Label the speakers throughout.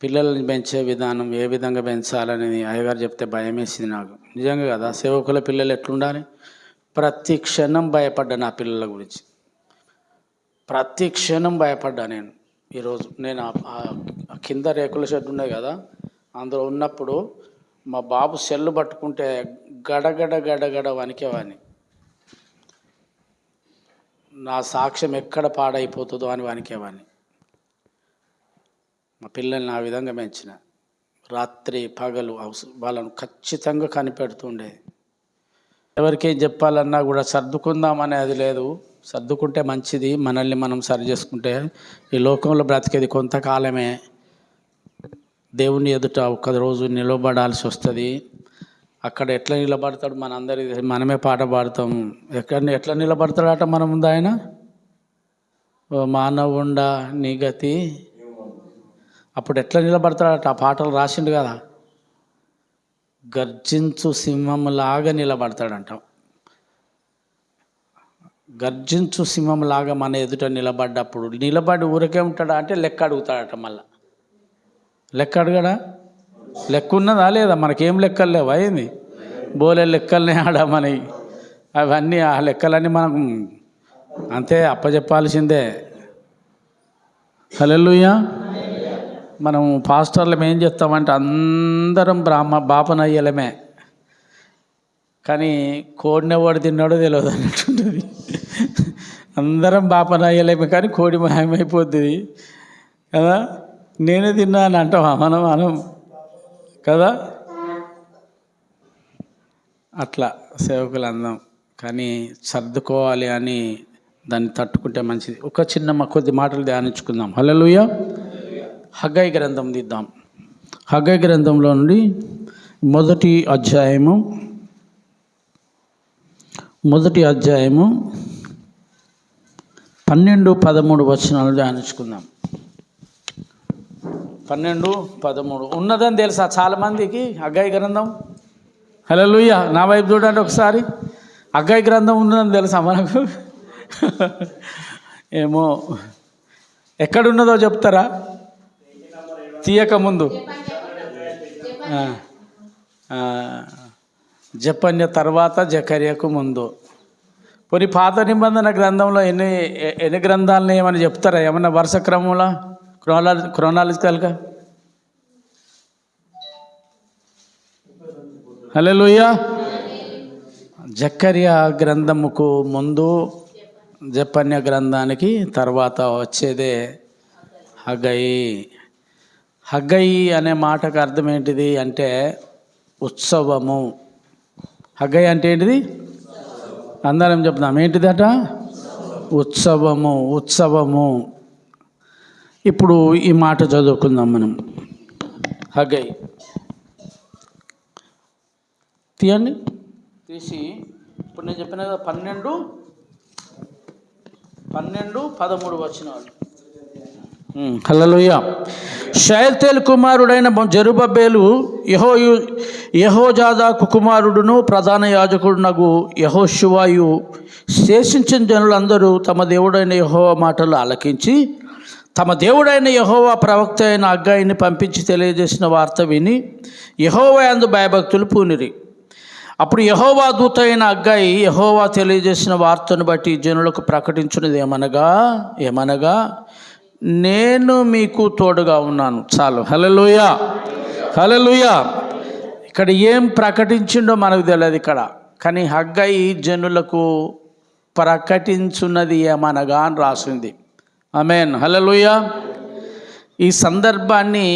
Speaker 1: పిల్లల్ని పెంచే విధానం ఏ విధంగా పెంచాలని అయ్యగారు చెప్తే భయం వేసింది నాకు. నిజంగా కదా, సేవకుల పిల్లలు ఎట్లుండాలి? ప్రతి క్షణం భయపడ్డా నా పిల్లల గురించి, ప్రతి క్షణం భయపడ్డా నేను. ఈరోజు నేను కింద రేకుల షెడ్ ఉన్నాయి కదా, అందులో ఉన్నప్పుడు మా బాబు సెల్లు పట్టుకుంటే గడగడ గడగడ వణికేవాడిని. నా సాక్ష్యం ఎక్కడ పాడైపోతుందో అని వణికేవాడిని. మా పిల్లల్ని ఆ విధంగా పెంచిన. రాత్రి పగలు వాళ్ళను ఖచ్చితంగా కనిపెడుతుండే. ఎవరికేం చెప్పాలన్నా కూడా సర్దుకుందామనే అది లేదు. సర్దుకుంటే మంచిది, మనల్ని మనం సరి చేసుకుంటే. ఈ లోకంలో బ్రతికేది కొంతకాలమే. దేవుని ఎదుట ఒక్కరోజు నిలబడాల్సి వస్తుంది. అక్కడ ఎట్లా నిలబడతాడు మనందరి, మనమే పాట పాడతాం. ఎట్లా నిలబడతాడట మన ముందు ఆయన? ఓ మానవుండా నీ గతి. అప్పుడు ఎట్లా నిలబడతాడట? ఆ పాటలు రాసిండు కదా, గర్జించు సింహంలాగా నిలబడతాడంట. గర్జించు సింహంలాగా మన ఎదుట నిలబడ్డప్పుడు, నిలబడి ఊరికే ఉంటాడా అంటే లెక్క అడుగుతాడట. మళ్ళా లెక్క అడగడా? లెక్క ఉన్నదా లేదా? మనకేం లెక్కలు లేవా ఏంది? బోలే లెక్కలనే ఆడ మనవి. అవన్నీ ఆ లెక్కలన్నీ మనం అంతే అప్పచెప్పాల్సిందే. హల్లెలూయా. మనం పాస్టర్లం ఏం చేస్తామంటే అందరం బాపనయ్యలమే, కానీ కోడినవాడు తిన్నాడో తెలియదు అన్నట్టుంటుంది. అందరం బాపనయ్యలేమే కానీ కోడి మాయమైపోతుంది కదా. నేనే తిన్నా అని అంటావా మనం కదా. అట్లా సేవకులు అందం, కానీ సర్దుకోవాలి అని దాన్ని తట్టుకుంటే మంచిది. ఒక కొద్ది మాటలు ధ్యానించుకుందాం. హల్లెలూయా. హగ్గయి గ్రంథం తీద్దాం. హగ్గయి గ్రంథంలో నుండి మొదటి అధ్యాయము 12-13 వచనాలు ధ్యానించుకుందాం. 12-13 ఉన్నదని తెలుసా చాలామందికి హగ్గయి గ్రంథం? హల్లెలూయా. నా వైపు చూడండి ఒకసారి. హగ్గయి గ్రంథం ఉన్నదని తెలుసా మనకు? ఏమో ఎక్కడున్నదో చెప్తారా? తీయక ముందు జపన్య తర్వాత జకర్యకు ముందు. పోనీ పాత నిబంధన గ్రంథంలో ఎన్ని గ్రంథాలని ఏమైనా చెప్తారా? ఏమన్నా వరుస క్రమంలో క్రోనాలజికల్గా? హల్లెలూయా. జకర్య గ్రంథముకు ముందు, జపన్య గ్రంథానికి తర్వాత వచ్చేదే హగ్గయి. హగ్గయి అనే మాటకు అర్థం ఏంటిది అంటే ఉత్సవము. హగ్గయి అంటే ఏంటిది? అందరం చెప్తాం ఏంటిదట? ఉత్సవము. ఇప్పుడు ఈ మాట చదువుకుందాం మనం. హగ్గయి తీయండి, తీసి ఇప్పుడు నేను చెప్పిన 12-13 వచనాలు. హల్లెలూయా. షయల్తీయేలు కుమారుడైన జెరుబ్బయలు యెహోజాదాకు కుమారుడును ప్రధాన యాజకుడునగు యెహోషువయు శేషించిన జనులందరూ తమ దేవుడైన యెహోవా మాటలు ఆలకించి తమ దేవుడైన యెహోవా ప్రవక్త అయిన హగ్గయిని పంపించి తెలియజేసిన వార్త విని యెహోవా యందు భయభక్తులు పూనిరి. అప్పుడు యెహోవా దూత అయిన హగ్గయి యెహోవా తెలియజేసిన వార్తను బట్టి జనులకు ప్రకటించున్నది ఏమనగా నేను మీకు తోడుగా ఉన్నాను. చాలు. హల్లెలూయా. హల్లెలూయా. ఇక్కడ ఏం ప్రకటించిండో మనకు తెలియదు ఇక్కడ, కానీ హగ్గయి జనులకు ప్రకటించున్నది ఏమనగా అని రాసింది. ఆమేన్. హల్లెలూయా. ఈ సందర్భాన్ని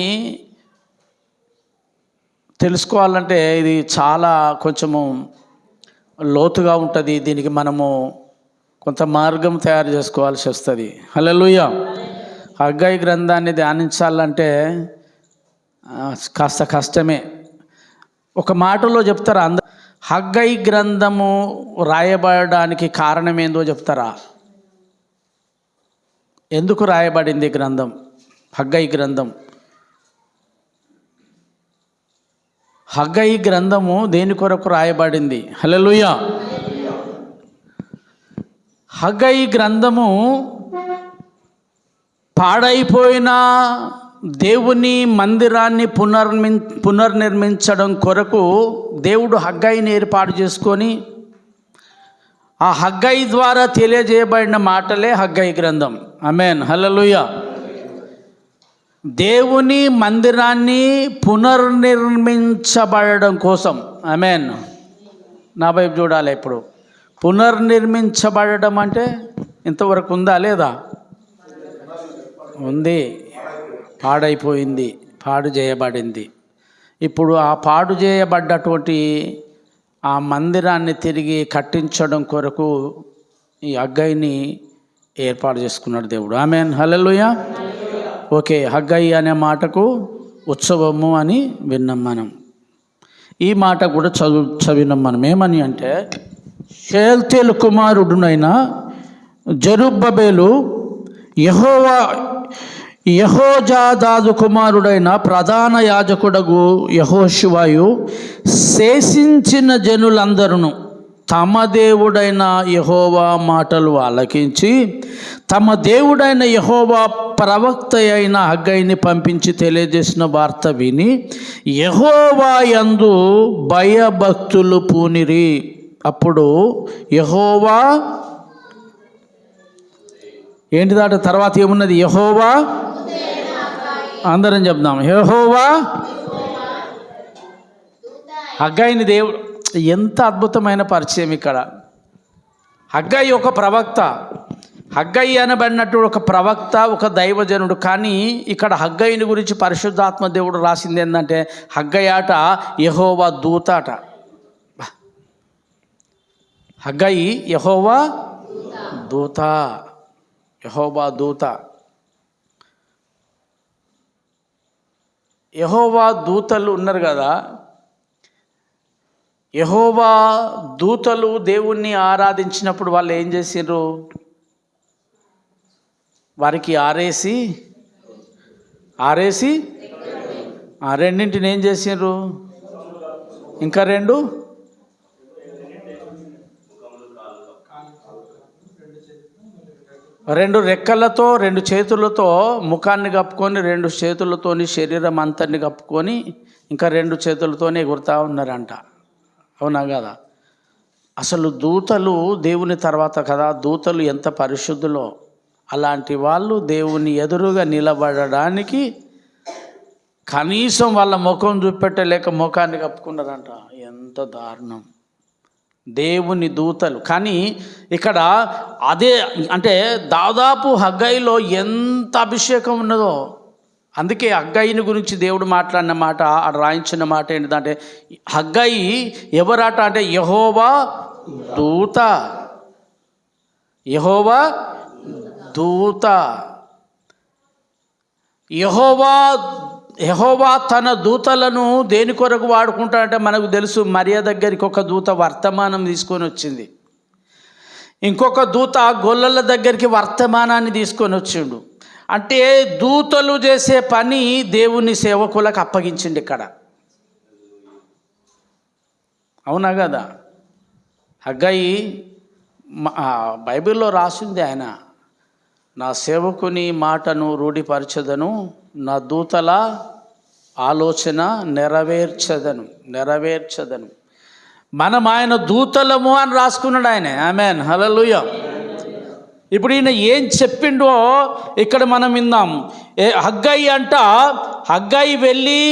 Speaker 1: తెలుసుకోవాలంటే ఇది చాలా కొంచెము లోతుగా ఉంటుంది. దీనికి మనము కొంత మార్గం తయారు చేసుకోవాల్సి వస్తుంది. హల్లెలూయా. హగ్గయి గ్రంథాన్ని ధ్యానించాలంటే కాస్త కష్టమే. ఒక మాటలో చెప్తారా? హగ్గయి గ్రంథము రాయబడడానికి కారణం ఏందో చెప్తారా? ఎందుకు రాయబడింది గ్రంథం? హగ్గయి గ్రంథం, హగ్గయి గ్రంథము దేని కొరకు రాయబడింది? హల్లెలూయా. హగ్గయి గ్రంథము పాడైపోయిన దేవుని మందిరాన్ని పునర్నిర్మించడం కొరకు దేవుడు హగ్గయిని ఏర్పాటు చేసుకొని ఆ హగ్గయి ద్వారా తెలియజేయబడిన మాటలే హగ్గయి గ్రంథం. ఆమేన్, హల్లెలూయా. దేవుని మందిరాన్ని పునర్నిర్మించబడడం కోసం, ఆమేన్, నా వైపు చూడాలి. ఇప్పుడు పునర్నిర్మించబడడం అంటే ఇంతవరకు ఉందా లేదా? ఉంది. పాడైపోయింది, పాడు చేయబడింది. ఇప్పుడు ఆ పాడు చేయబడ్డటువంటి ఆ మందిరాన్ని తిరిగి కట్టించడం కొరకు ఈ హగ్గయిని ఏర్పాటు చేసుకున్నాడు దేవుడు. ఆమేన్, హల్లెలూయా. ఓకే, హగ్గయి అనే మాటకు ఉత్సవము అని విన్నాం మనం. ఈ మాట కూడా చదివినాం మనం. ఏమని అంటే, షేల్తీయేలు కుమారుడునైన జెరుబ్బబేలు యెహోజాదాదు కుమారుడైన ప్రధాన యాజకుడగు యెహోషువయు శేషించిన జనులందరూ తమ దేవుడైన యెహోవా మాటలు ఆలకించి తమ దేవుడైన యెహోవా ప్రవక్త అయిన హగ్గయిని పంపించి తెలియజేసిన వార్త విని యెహోవా యందు భయభక్తులు పూనిరి. అప్పుడు యెహోవా ఏంటిదాట తర్వాత ఏమున్నది? యెహోవా, అందరం చెప్దాం, యెహోవా హగ్గయిని దేవుడు. ఎంత అద్భుతమైన పరిచయం ఇక్కడ. హగ్గయి ఒక ప్రవక్త, హగ్గయి అనబడినట్టు ఒక ప్రవక్త, ఒక దైవజనుడు. కానీ ఇక్కడ హగ్గయిని గురించి పరిశుద్ధాత్మ దేవుడు రాసింది ఏంటంటే, హగ్గయి ఆట యెహోవా దూత అట. హగ్గయి యెహోవా దూత, యెహోవా దూత. యెహోవా దూతలు ఉన్నారు కదా, యెహోవా దూతలు దేవుణ్ణి ఆరాధించినప్పుడు వాళ్ళు ఏం చేసిండ్రు? వారికి ఆరేసి రెండింటిని ఏం చేసిండ్రు? ఇంకా రెండు రెక్కలతో, రెండు చేతులతో ముఖాన్ని కప్పుకొని, రెండు చేతులతోని శరీరం అంతని కప్పుకొని, ఇంకా రెండు చేతులతోనే ఎగురుతూ ఉన్నారంట. అవునా కదా? అసలు దూతలు దేవుని తర్వాత కదా, దూతలు ఎంత పరిశుద్ధులో. అలాంటి వాళ్ళు దేవుని ఎదురుగా నిలబడడానికి కనీసం వాళ్ళ ముఖం చూపెట్టలేక ముఖాన్ని కప్పుకున్నారంట. ఎంత దారుణం! దేవుని దూతలు. కానీ ఇక్కడ అదే అంటే దాదాపు హగ్గయిలో ఎంత అభిషేకం ఉన్నదో. అందుకే హగ్గయిని గురించి దేవుడు మాట్లాడిన మాట, రాయించిన మాట ఏంటంటే, హగ్గయి ఎవరాట అంటే యెహోవా దూత, యెహోవా దూత. యెహోవా తన దూతలను దేని కొరకు వాడుకుంటాడంటే మనకు తెలుసు. మరియ దగ్గరికి ఒక దూత వర్తమానం తీసుకొని వచ్చింది, ఇంకొక దూత గొల్లల దగ్గరికి వర్తమానాన్ని తీసుకొని వచ్చిండు. అంటే దూతలు చేసే పని దేవుని సేవకులకు అప్పగించిండు ఇక్కడ. అవునా కదా? హగ్గయి బైబిల్లో రాసింది, ఆయన నా సేవకుని మాటను రూఢిపరచదను, నా దూతల ఆలోచన నెరవేర్చదను. మనం ఆయన దూతలము అని రాసుకున్నాడు ఆయన. ఆమేన్, హల్లెలూయా. ఇప్పుడు ఈయన ఏం చెప్పిండో ఇక్కడ మనం విందాం. హగ్గయి వెళ్ళి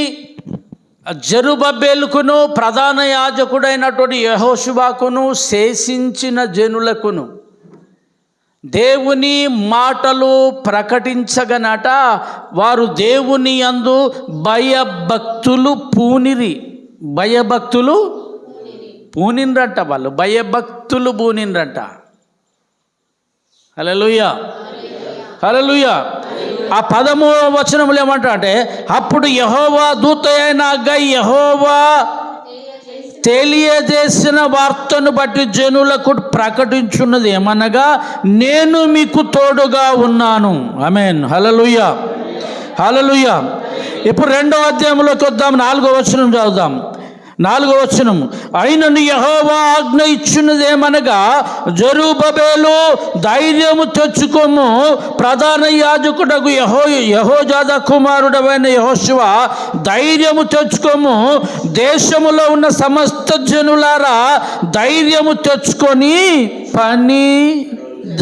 Speaker 1: జెరుబ్బేలుకును ప్రధాన యాజకుడైనటువంటి యెహోషువకును శేషించిన జనులకును దేవుని మాటలు ప్రకటించగనట వారు దేవుని యందు భయభక్తులు పూనిండ్రంట. వాళ్ళు భయభక్తులు పూనిండ్రంట. హల్లెలూయా, హల్లెలూయా. ఆ 13వ వచనములు ఏమంటా అంటే, అప్పుడు యెహోవా దూత అయిన హగ్గయి యెహోవా తెలియజేసిన వార్తను బట్టి జనులకు ప్రకటించున్నది ఏమనగా, నేను మీకు తోడుగా ఉన్నాను. ఆమేన్, హల్లెలూయా, హల్లెలూయా. ఇప్పుడు 2వ అధ్యాయంలోకి వద్దాం, 4వ వచనం చదువుదాం. 4వ వచనం, అయినను యెహోవా ఆజ్ఞ ఇచ్చినదేమనగా, జెరుబ్బయలు ధైర్యము తెచ్చుకోము, ప్రధాన యాజకుడగు యెహోజాదా కుమారుడైన యెహోషువ ధైర్యము తెచ్చుకోము, దేశములో ఉన్న సమస్త జనులారా ధైర్యము తెచ్చుకొని పని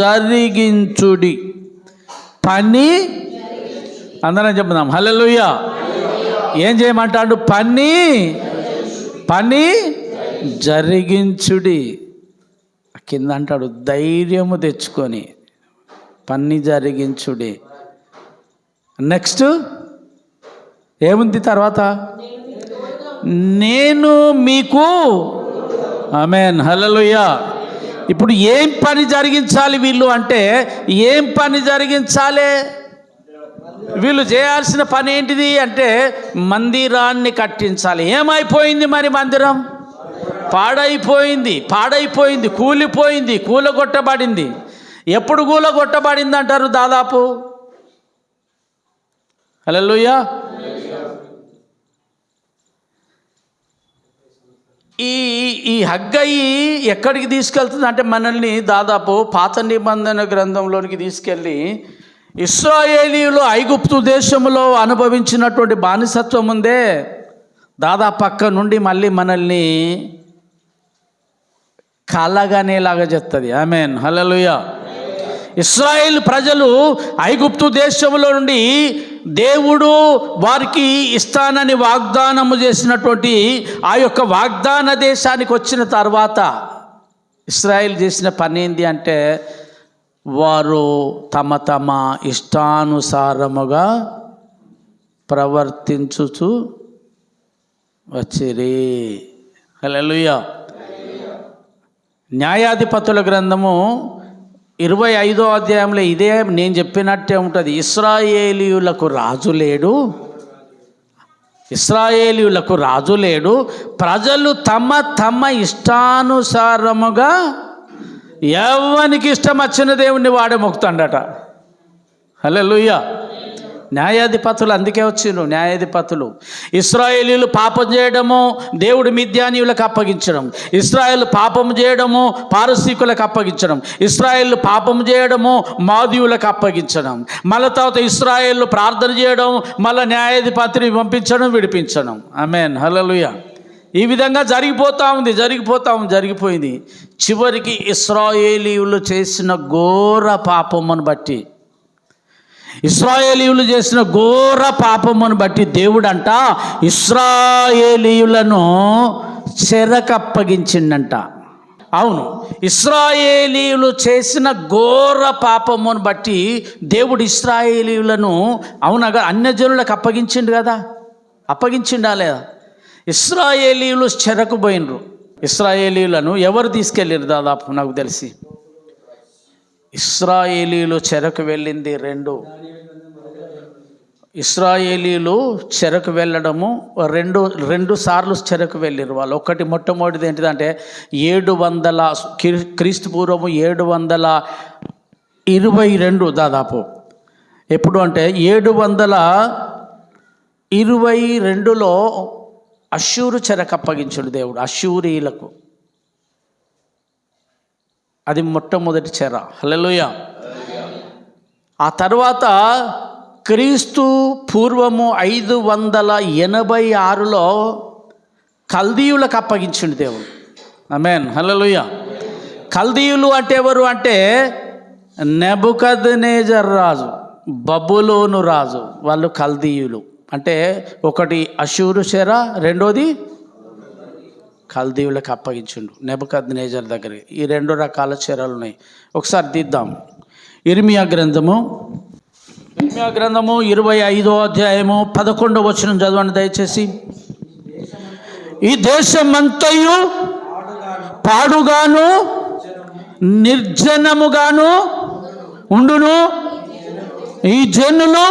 Speaker 1: జరిగించుడి. పని అందరం చెప్దాం హల్లెలూయా. ఏం చేయమంటాడు? పని జరిగించుడి. కింద అంటాడు ధైర్యము తెచ్చుకొని పని జరిగించుడి. నెక్స్ట్ ఏముంది తర్వాత? నేను మీకు, ఆమేన్ హల్లెలూయా. ఇప్పుడు ఏం పని జరిగించాలి వీళ్ళు అంటే, ఏం పని జరిగించాలి? వీళ్ళు చేయాల్సిన పని ఏంటిది అంటే మందిరాన్ని కట్టించాలి. ఏమైపోయింది మరి? మందిరం పాడైపోయింది, కూలిపోయింది, కూలగొట్టబడింది. ఎప్పుడు కూలగొట్టబడింది అంటారు? దాదాపు హల్లెలూయా. ఈ హగ్గయి ఎక్కడికి తీసుకెళ్తుంది అంటే మనల్ని దాదాపు పాత నిబంధన గ్రంథంలోనికి తీసుకెళ్ళి, ఇశ్రాయేలీయులు ఐగుప్తు దేశంలో అనుభవించినటువంటి బానిసత్వం ఉందే, దాదాపు పక్క నుండి మళ్ళీ మనల్ని కలగనేలాగా చెప్తుంది. ఆమేన్ హల్లెలూయా. ఇశ్రాయేల్ ప్రజలు ఐగుప్తు దేశంలో నుండి దేవుడు వారికి ఇస్తానని వాగ్దానము చేసినటువంటి ఆ యొక్క వాగ్దాన దేశానికి వచ్చిన తర్వాత ఇశ్రాయేల్ చేసిన పని ఏంటి అంటే, వారు తమ ఇష్టానుసారముగా ప్రవర్తించుచు వచ్చిరి. హల్లెలూయా. న్యాయాధిపతుల గ్రంథము 25వ అధ్యాయంలో ఇదే నేను చెప్పినట్టే ఉంటుంది. ఇశ్రాయేలీయులకు రాజు లేడు, ప్రజలు తమ ఇష్టానుసారముగా ఎవరికి ఇష్టం వచ్చిన దేవుణ్ణి వాడే మొక్కుతాడట. హల్లెలూయా. న్యాయాధిపతులు అందుకే వచ్చిండ్రు. న్యాయాధిపతులు ఇశ్రాయేలీయులు పాపం చేయడము దేవుడు మిద్యానీయులకు అప్పగించడం, ఇశ్రాయేల్ పాపం చేయడము పారసీకులకు అప్పగించడం, ఇశ్రాయేల్ పాపం చేయడము మాదీయులకు అప్పగించడం, మళ్ళీ తర్వాత ఇశ్రాయేల్ ప్రార్థన చేయడం, మళ్ళీ న్యాయాధిపతిని పంపించడం, విడిపించడం. ఆమేన్ హల్లెలూయా. ఈ విధంగా జరిగిపోయింది. చివరికి ఇశ్రాయేలీయులు చేసిన ఘోర పాపమును బట్టి దేవుడంట ఇశ్రాయేలీయులను చెరకప్పగించిండంట. అవును, ఇశ్రాయేలీయులు చేసిన ఘోర పాపమును బట్టి దేవుడు ఇశ్రాయేలీయులను అవునగా అన్యజనులకు అప్పగించిండా లేదా? ఇశ్రాయేలీయులు చెరకు పోయినరు. ఇశ్రాయేలీయులను ఎవరు తీసుకెళ్ళారు? దాదాపు నాకు తెలిసి ఇశ్రాయేలీయులు చెరకు వెళ్ళింది 2. ఇశ్రాయేలీయులు చెరకు వెళ్ళడము 2 సార్లు చెరకు వెళ్ళారు వాళ్ళు. మొట్టమొదటిది ఏంటిదంటే 700 క్రీస్తు పూర్వము 722 దాదాపు. ఎప్పుడు అంటే 722లో అష్షూరు చెరకు అప్పగించుడు దేవుడు అష్షూరీయులకు. అది మొట్టమొదటి చెర. హల్లెలూయా. ఆ తర్వాత క్రీస్తు పూర్వము 586లో కల్దీయులకు అప్పగించిండు దేవుడు. ఆమేన్ హల్లెలూయా. కల్దీయులు అంటే ఎవరు అంటే నెబుకద్నెజర్ రాజు, బబులోను రాజు, వాళ్ళు కల్దీయులు. అంటే ఒకటి అష్షూరు చెర, రెండోది కల్దీయులకు అప్పగించిండు నెబుకద్నెజర్ దగ్గర. ఈ 2 రకాల చెరలు ఉన్నాయి. ఒకసారి తీద్దాం. ఇర్మియా గ్రంథము 25వ అధ్యాయము 11వ వచనం చదవండి దయచేసి. ఈ దేశమంతయు పాడుగాను నిర్జనముగాను ఉండును, ఈ జనులు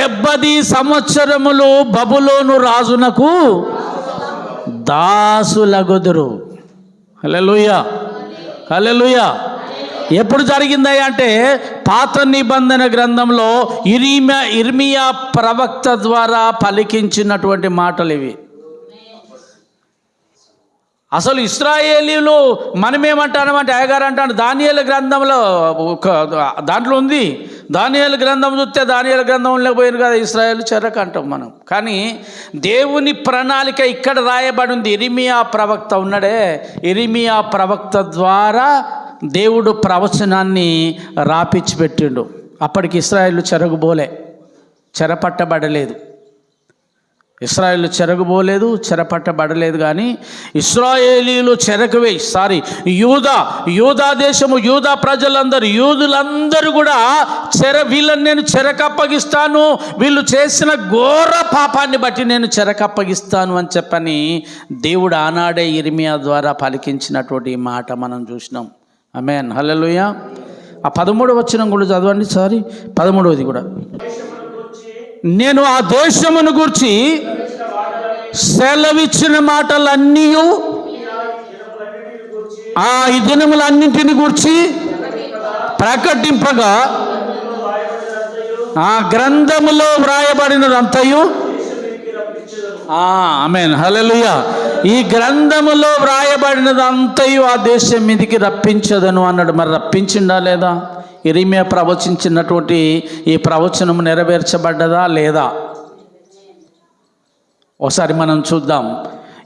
Speaker 1: 70 సంవత్సరములు బబులోను రాజునకు దాసులగుదురు. హల్లెలూయా. ఎప్పుడు జరిగింది అంటే పాత నిబంధన గ్రంథంలో ఇర్మియా ప్రవక్త ద్వారా పలికించినటువంటి మాటలు ఇవి. అసలు ఇశ్రాయేలీలు మనమేమంటామంటే అయ్యగారు అంటాడు దానియేలు గ్రంథంలో దాంట్లో ఉంది. దానియేలు గ్రంథం చూస్తే దానియేలు గ్రంథంలో పోయిన కదా ఇశ్రాయేలు చెరకు అంటాం మనం. కానీ దేవుని ప్రణాళిక ఇక్కడ రాయబడి ఉంది. ఇర్మియా ప్రవక్త ఉన్నాడే, ఇర్మియా ప్రవక్త ద్వారా దేవుడు ప్రవచనాన్ని రాపిచ్చి పెట్టిండు. అప్పటికి ఇశ్రాయేలు చెరగుబోలే, చెరపట్టబడలేదు. ఇశ్రాయేలు చెరగుబోలేదు, చెరపట్టబడలేదు. కానీ ఇశ్రాయేలీలు యూదా దేశము, యూదా ప్రజలందరూ, యూదులందరూ కూడా వీళ్ళని నేను చెరకప్పగిస్తాను, వీళ్ళు చేసిన ఘోర పాపాన్ని బట్టి నేను చెరకప్పగిస్తాను అని చెప్పని దేవుడు ఆనాడే ఇర్మియా ద్వారా పలికించినటువంటి మాట మనం చూసినాం. ఆమేన్, హల్లెలూయా. ఆ 13వ వచనం కూడా చదవండి. 13వది కూడా. నేను ఆ దేశమును గూర్చి సెలవిచ్చిన మాటలన్నీ ఈ దినములన్నింటిని గూర్చి ప్రకటింపగా ఆ గ్రంథములో వ్రాయబడినదంతయు ఆమేన్, హల్లెలూయా. ఈ గ్రంథములో వ్రాయబడినదంతయు ఆ దేశం మీదికి రప్పించదను అన్నాడు. మరి రప్పించిండా లేదా? ఇర్మియా ప్రవచించినటువంటి ఈ ప్రవచనం నెరవేర్చబడ్డదా లేదా? ఒకసారి మనం చూద్దాం.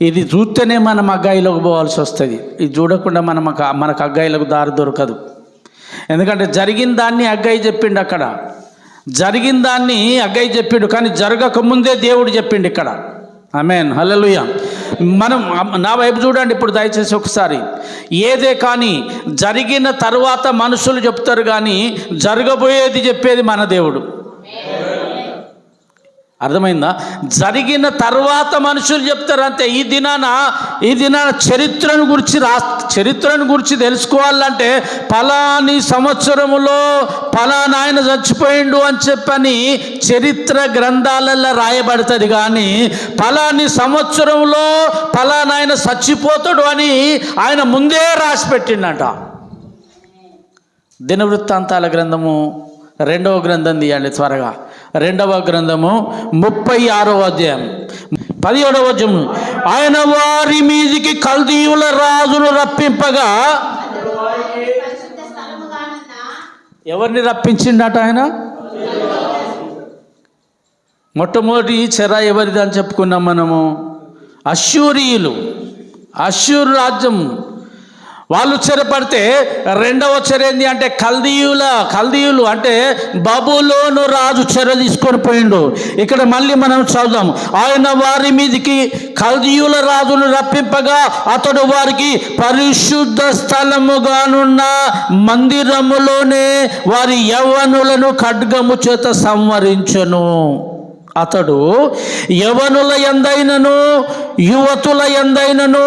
Speaker 1: ఇది చూస్తేనే మనం అగ్గాయిలోకి పోవాల్సి వస్తుంది. ఇది చూడకుండా మనకు అగ్గాయిలకు దారి దొరకదు. ఎందుకంటే జరిగిన దాన్ని అగ్గాయి చెప్పిండు, అక్కడ జరిగిన దాన్ని అగ్గాయి చెప్పిండు. కానీ జరగకముందే దేవుడు చెప్పిండు ఇక్కడ. ఆమేన్, హల్లెలూయా. మనం నా వైపు చూడండి ఇప్పుడు దయచేసి ఒకసారి. ఏదే కానీ జరిగిన తర్వాత మనుషులు చెప్తారు, కానీ జరగబోయేది చెప్పేది మన దేవుడు. అర్థమైందా? జరిగిన తర్వాత మనుషులు చెప్తారు అంతే. ఈ దినాన చరిత్రను గురించి తెలుసుకోవాలంటే ఫలాని సంవత్సరములో ఫలానా ఆయన చచ్చిపోయిండు అని చెప్పని చరిత్ర గ్రంథాలలో రాయబడుతుంది. కానీ ఫలాని సంవత్సరంలో ఫలానా ఆయన చచ్చిపోతాడు అని ఆయన ముందే రాసి పెట్టిండట. దినవృత్తాంతాల గ్రంథము 2వ గ్రంథం తీయండి త్వరగా. 2వ గ్రంథము 36వ అధ్యాయం 17వ వచనం. ఆయన వారి మీదికి కల్దీయుల రాజును రప్పింపగా, ఎవరిని రప్పించిండట ఆయన? మొట్టమొదటి చెర ఎవరిది అని చెప్పుకున్నాం మనము? అష్షూరు రాజ్యం వాళ్ళు చెరపడితే రెండవ చెర ఏంది అంటే కల్దీయులు అంటే బబులోను రాజు చెర తీసుకొని పోయిండు. ఇక్కడ మళ్ళీ మనం చదువుదాం. ఆయన వారి మీదికి కల్దీయుల రాజును రప్పింపగా అతడు వారికి పరిశుద్ధ స్థలముగానున్న మందిరములోనే వారి యవ్వనులను ఖడ్గము చేత సంహరించెను. అతడు యవనుల యందైనను, యువతుల యందైనను,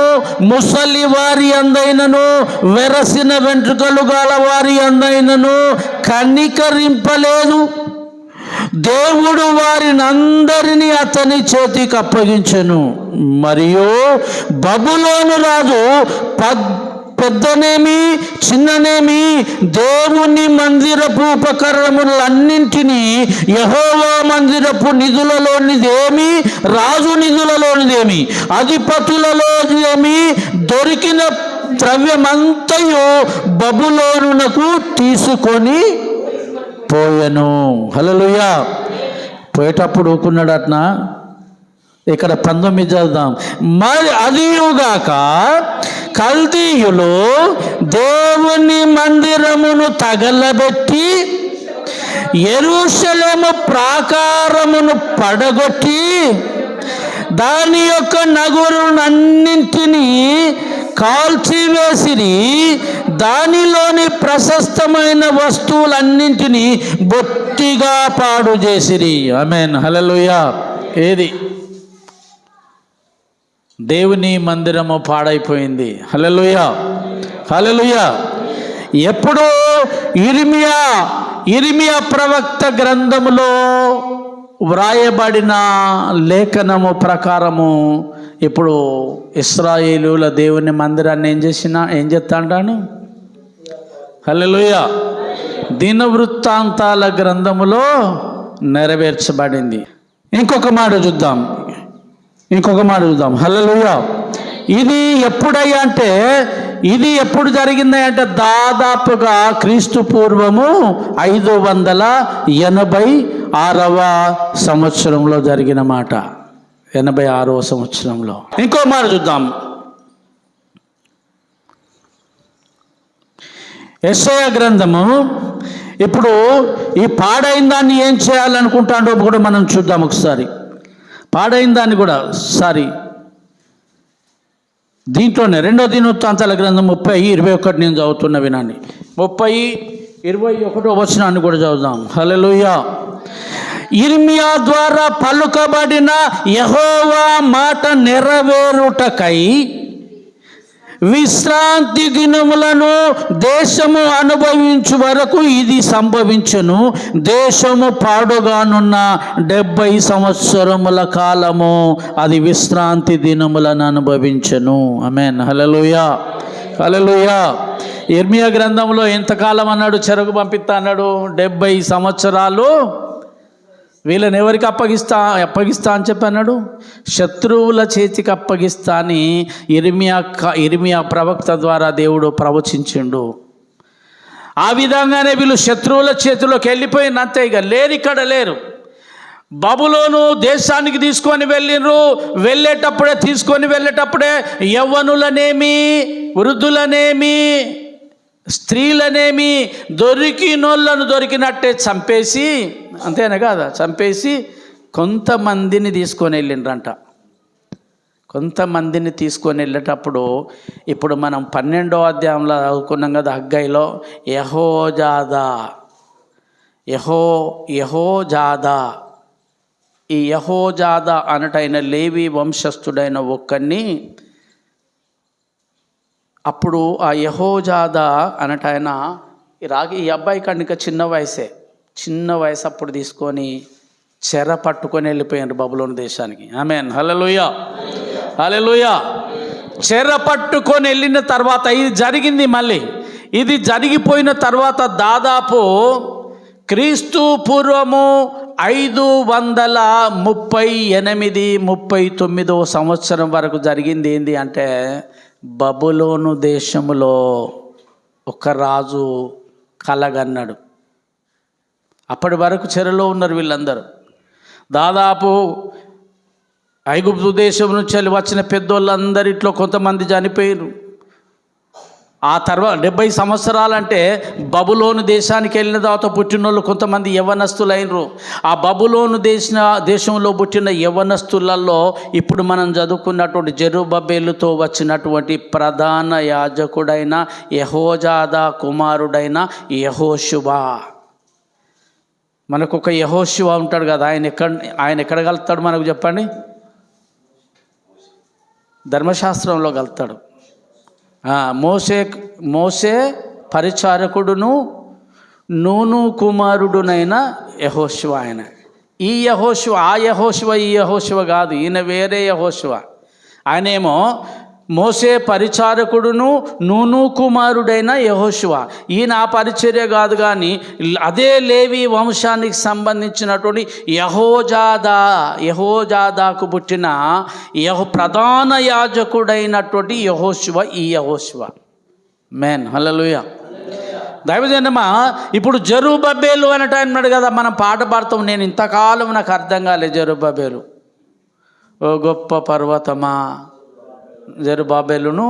Speaker 1: ముసలి వారి యందైనను, వెరసిన వెంట్రుకలు గల వారి యందైనను కనికరింపలేదు. దేవుడు వారినందరినీ అతని చేతికి అప్పగించెను. మరియు బబులోను రాజు పెద్దనేమి చిన్ననేమి దేవుని మందిరపు ఉపకరణములన్నింటినీ, యెహోవా మందిరపు నిధులలోనిదేమి, రాజు నిధులలోనిదేమి, అధిపతులలోనిదేమి దొరికిన ద్రవ్యమంతయు బబులోనునకు తీసుకొని పోయెను. హల్లెలూయా. పోయేటప్పుడు ఊకున్నాడట్నా? ఇక్కడ 19 చదువుదాం. మరి అదియుగాక కల్దీయులు దేవుని మందిరమును తగలబెట్టి యెరూషలేము ప్రాకారమును పడగొట్టి దాని యొక్క నగరులన్నింటినీ కాల్చివేసిరి. దానిలోని ప్రశస్తమైన వస్తువులన్నింటినీ బొత్తిగా పాడు చేసిరి. ఆమేన్, హల్లెలూయా. ఏది? దేవుని మందిరము పాడైపోయింది. హల్లెలూయా, హల్లెలూయా. ఎప్పుడు? ఇర్మియా ప్రవక్త గ్రంథములో వ్రాయబడిన లేఖనము ప్రకారము ఇప్పుడు ఇశ్రాయేలుల దేవుని మందిరాన్ని ఏం చేస్తా అంటాను? హల్లెలూయా. దినవృత్తాంతాల గ్రంథములో నెరవేర్చబడింది. ఇంకొక మాట చూద్దాం. హల్లెలూయా. ఇది ఎప్పుడయ్యా అంటే, ఇది ఎప్పుడు జరిగింది అంటే దాదాపుగా క్రీస్తు పూర్వము 586వ సంవత్సరంలో జరిగిన మాట. 86వ సంవత్సరంలో. ఇంకో మాట చూద్దాం. యెషయా గ్రంథము. ఇప్పుడు ఈ పాడైన దాన్ని ఏం చేయాలనుకుంటాడో కూడా మనం చూద్దాం ఒకసారి. పాడైన దాన్ని కూడా దీంట్లోనే 2వ దినవృత్తాంతాల గ్రంథం 30:21 నేను చదువుతున్న వినండి. 30:21 వచనాన్ని కూడా చదువుదాం. హల్లెలూయా. యిర్మీయా ద్వారా పలుకబడిన యెహోవా మాట నెరవేరుటకై విశ్రాంతి దినములను దేశము అనుభవించు వరకు ఇది సంభవించును. దేశము పాడుగానున్న 70 సంవత్సరముల కాలము అది విశ్రాంతి దినములను అనుభవించును. ఆమేన్. హల్లెలూయా. యిర్మీయా గ్రంథంలో ఎంతకాలం అన్నాడు? చెరకు పంపిస్తా అన్నాడు. 70 సంవత్సరాలు. వీళ్ళని ఎవరికి అప్పగిస్తా అని చెప్పి అన్నాడు? శత్రువుల చేతికి అప్పగిస్తా అని యిర్మీయా ప్రవక్త ద్వారా దేవుడు ప్రవచించిండు. ఆ విధంగానే వీళ్ళు శత్రువుల చేతిలోకి వెళ్ళిపోయినంతే, ఇక ఇక్కడ లేరు. బబులోను దేశానికి తీసుకొని వెళ్ళేటప్పుడే యవ్వనులనేమి, వృద్ధులనేమి, స్త్రీలనేమి దొరికినట్టే చంపేసి, అంతేనా కాదా, చంపేసి కొంతమందిని తీసుకొని వెళ్ళిండ్రంట. కొంతమందిని తీసుకొని వెళ్ళేటప్పుడు ఇప్పుడు మనం 12వ అధ్యాయంలో చదువుకున్నాం కదా, హగ్గైలో యెహోజాదా ఈ యెహోజాదా అనటైన లేవి వంశస్థుడైన ఒక్కడిని, అప్పుడు ఆ యెహోజాదా అనటైన ఈ అబ్బాయి కనుక చిన్న వయసు అప్పుడు తీసుకొని చెర పట్టుకొని వెళ్ళిపోయారు బబులోను దేశానికి. ఆమేన్. హల్లెలూయా. చెర పట్టుకొని వెళ్ళిన తర్వాత ఇది జరిగింది. మళ్ళీ ఇది జరిగిపోయిన తర్వాత దాదాపు క్రీస్తు పూర్వము 538-39 సంవత్సరం వరకు జరిగింది. ఏంది అంటే బబులోను దేశములో ఒక రాజు కలగన్నాడు. అప్పటి వరకు చెరలో ఉన్నారు వీళ్ళందరూ. దాదాపు ఐగుప్తు దేశం నుంచి వచ్చిన పెద్దోళ్ళందరిట్లో కొంతమంది చనిపోయారు. ఆ తర్వాత 70 సంవత్సరాలంటే బబులోను దేశానికి వెళ్ళిన తర్వాత పుట్టినోళ్ళు కొంతమంది యవ్వనస్తులైనరు. ఆ బబులోను దేశంలో పుట్టిన యవ్వనస్తులలో ఇప్పుడు మనం చదువుకున్నటువంటి జెరుబ్బేలుతో వచ్చినటువంటి ప్రధాన యాజకుడైన యెహోజాదా కుమారుడైన యెహోషువ. మనకు ఒక యెహోషువ ఉంటాడు కదా, ఆయన ఎక్కడ కలుస్తాడు మనకు చెప్పండి? ధర్మశాస్త్రంలో కలుస్తాడు. మోసే పరిచారకుడును నూను కుమారుడునైన యెహోషువ ఆయన. ఈ యెహోషువ ఆ యెహోషువ ఈ యెహోషువ కాదు, ఈయన వేరే యెహోషువ. ఆయనేమో మోసే పరిచారకుడును నూను కుమారుడైన యెహోషువ. ఈయన ఆ పరిచర్య కాదు, కానీ అదే లేవి వంశానికి సంబంధించినటువంటి యెహోజాదాకు పుట్టిన ప్రధాన యాజకుడైనటువంటి యెహోషువ ఈ యెహోషువ. మేన్. హల్లెలూయా. దైవజనమా, ఇప్పుడు జెరుబ్బేలు అనట అన్నాడు కదా, మనం పాట పాడతాం. నేను ఇంతకాలం నాకు అర్థం కాలేదు. జెరుబ్బేలు ఓ గొప్ప పర్వతమా. జెరుబ్బేలును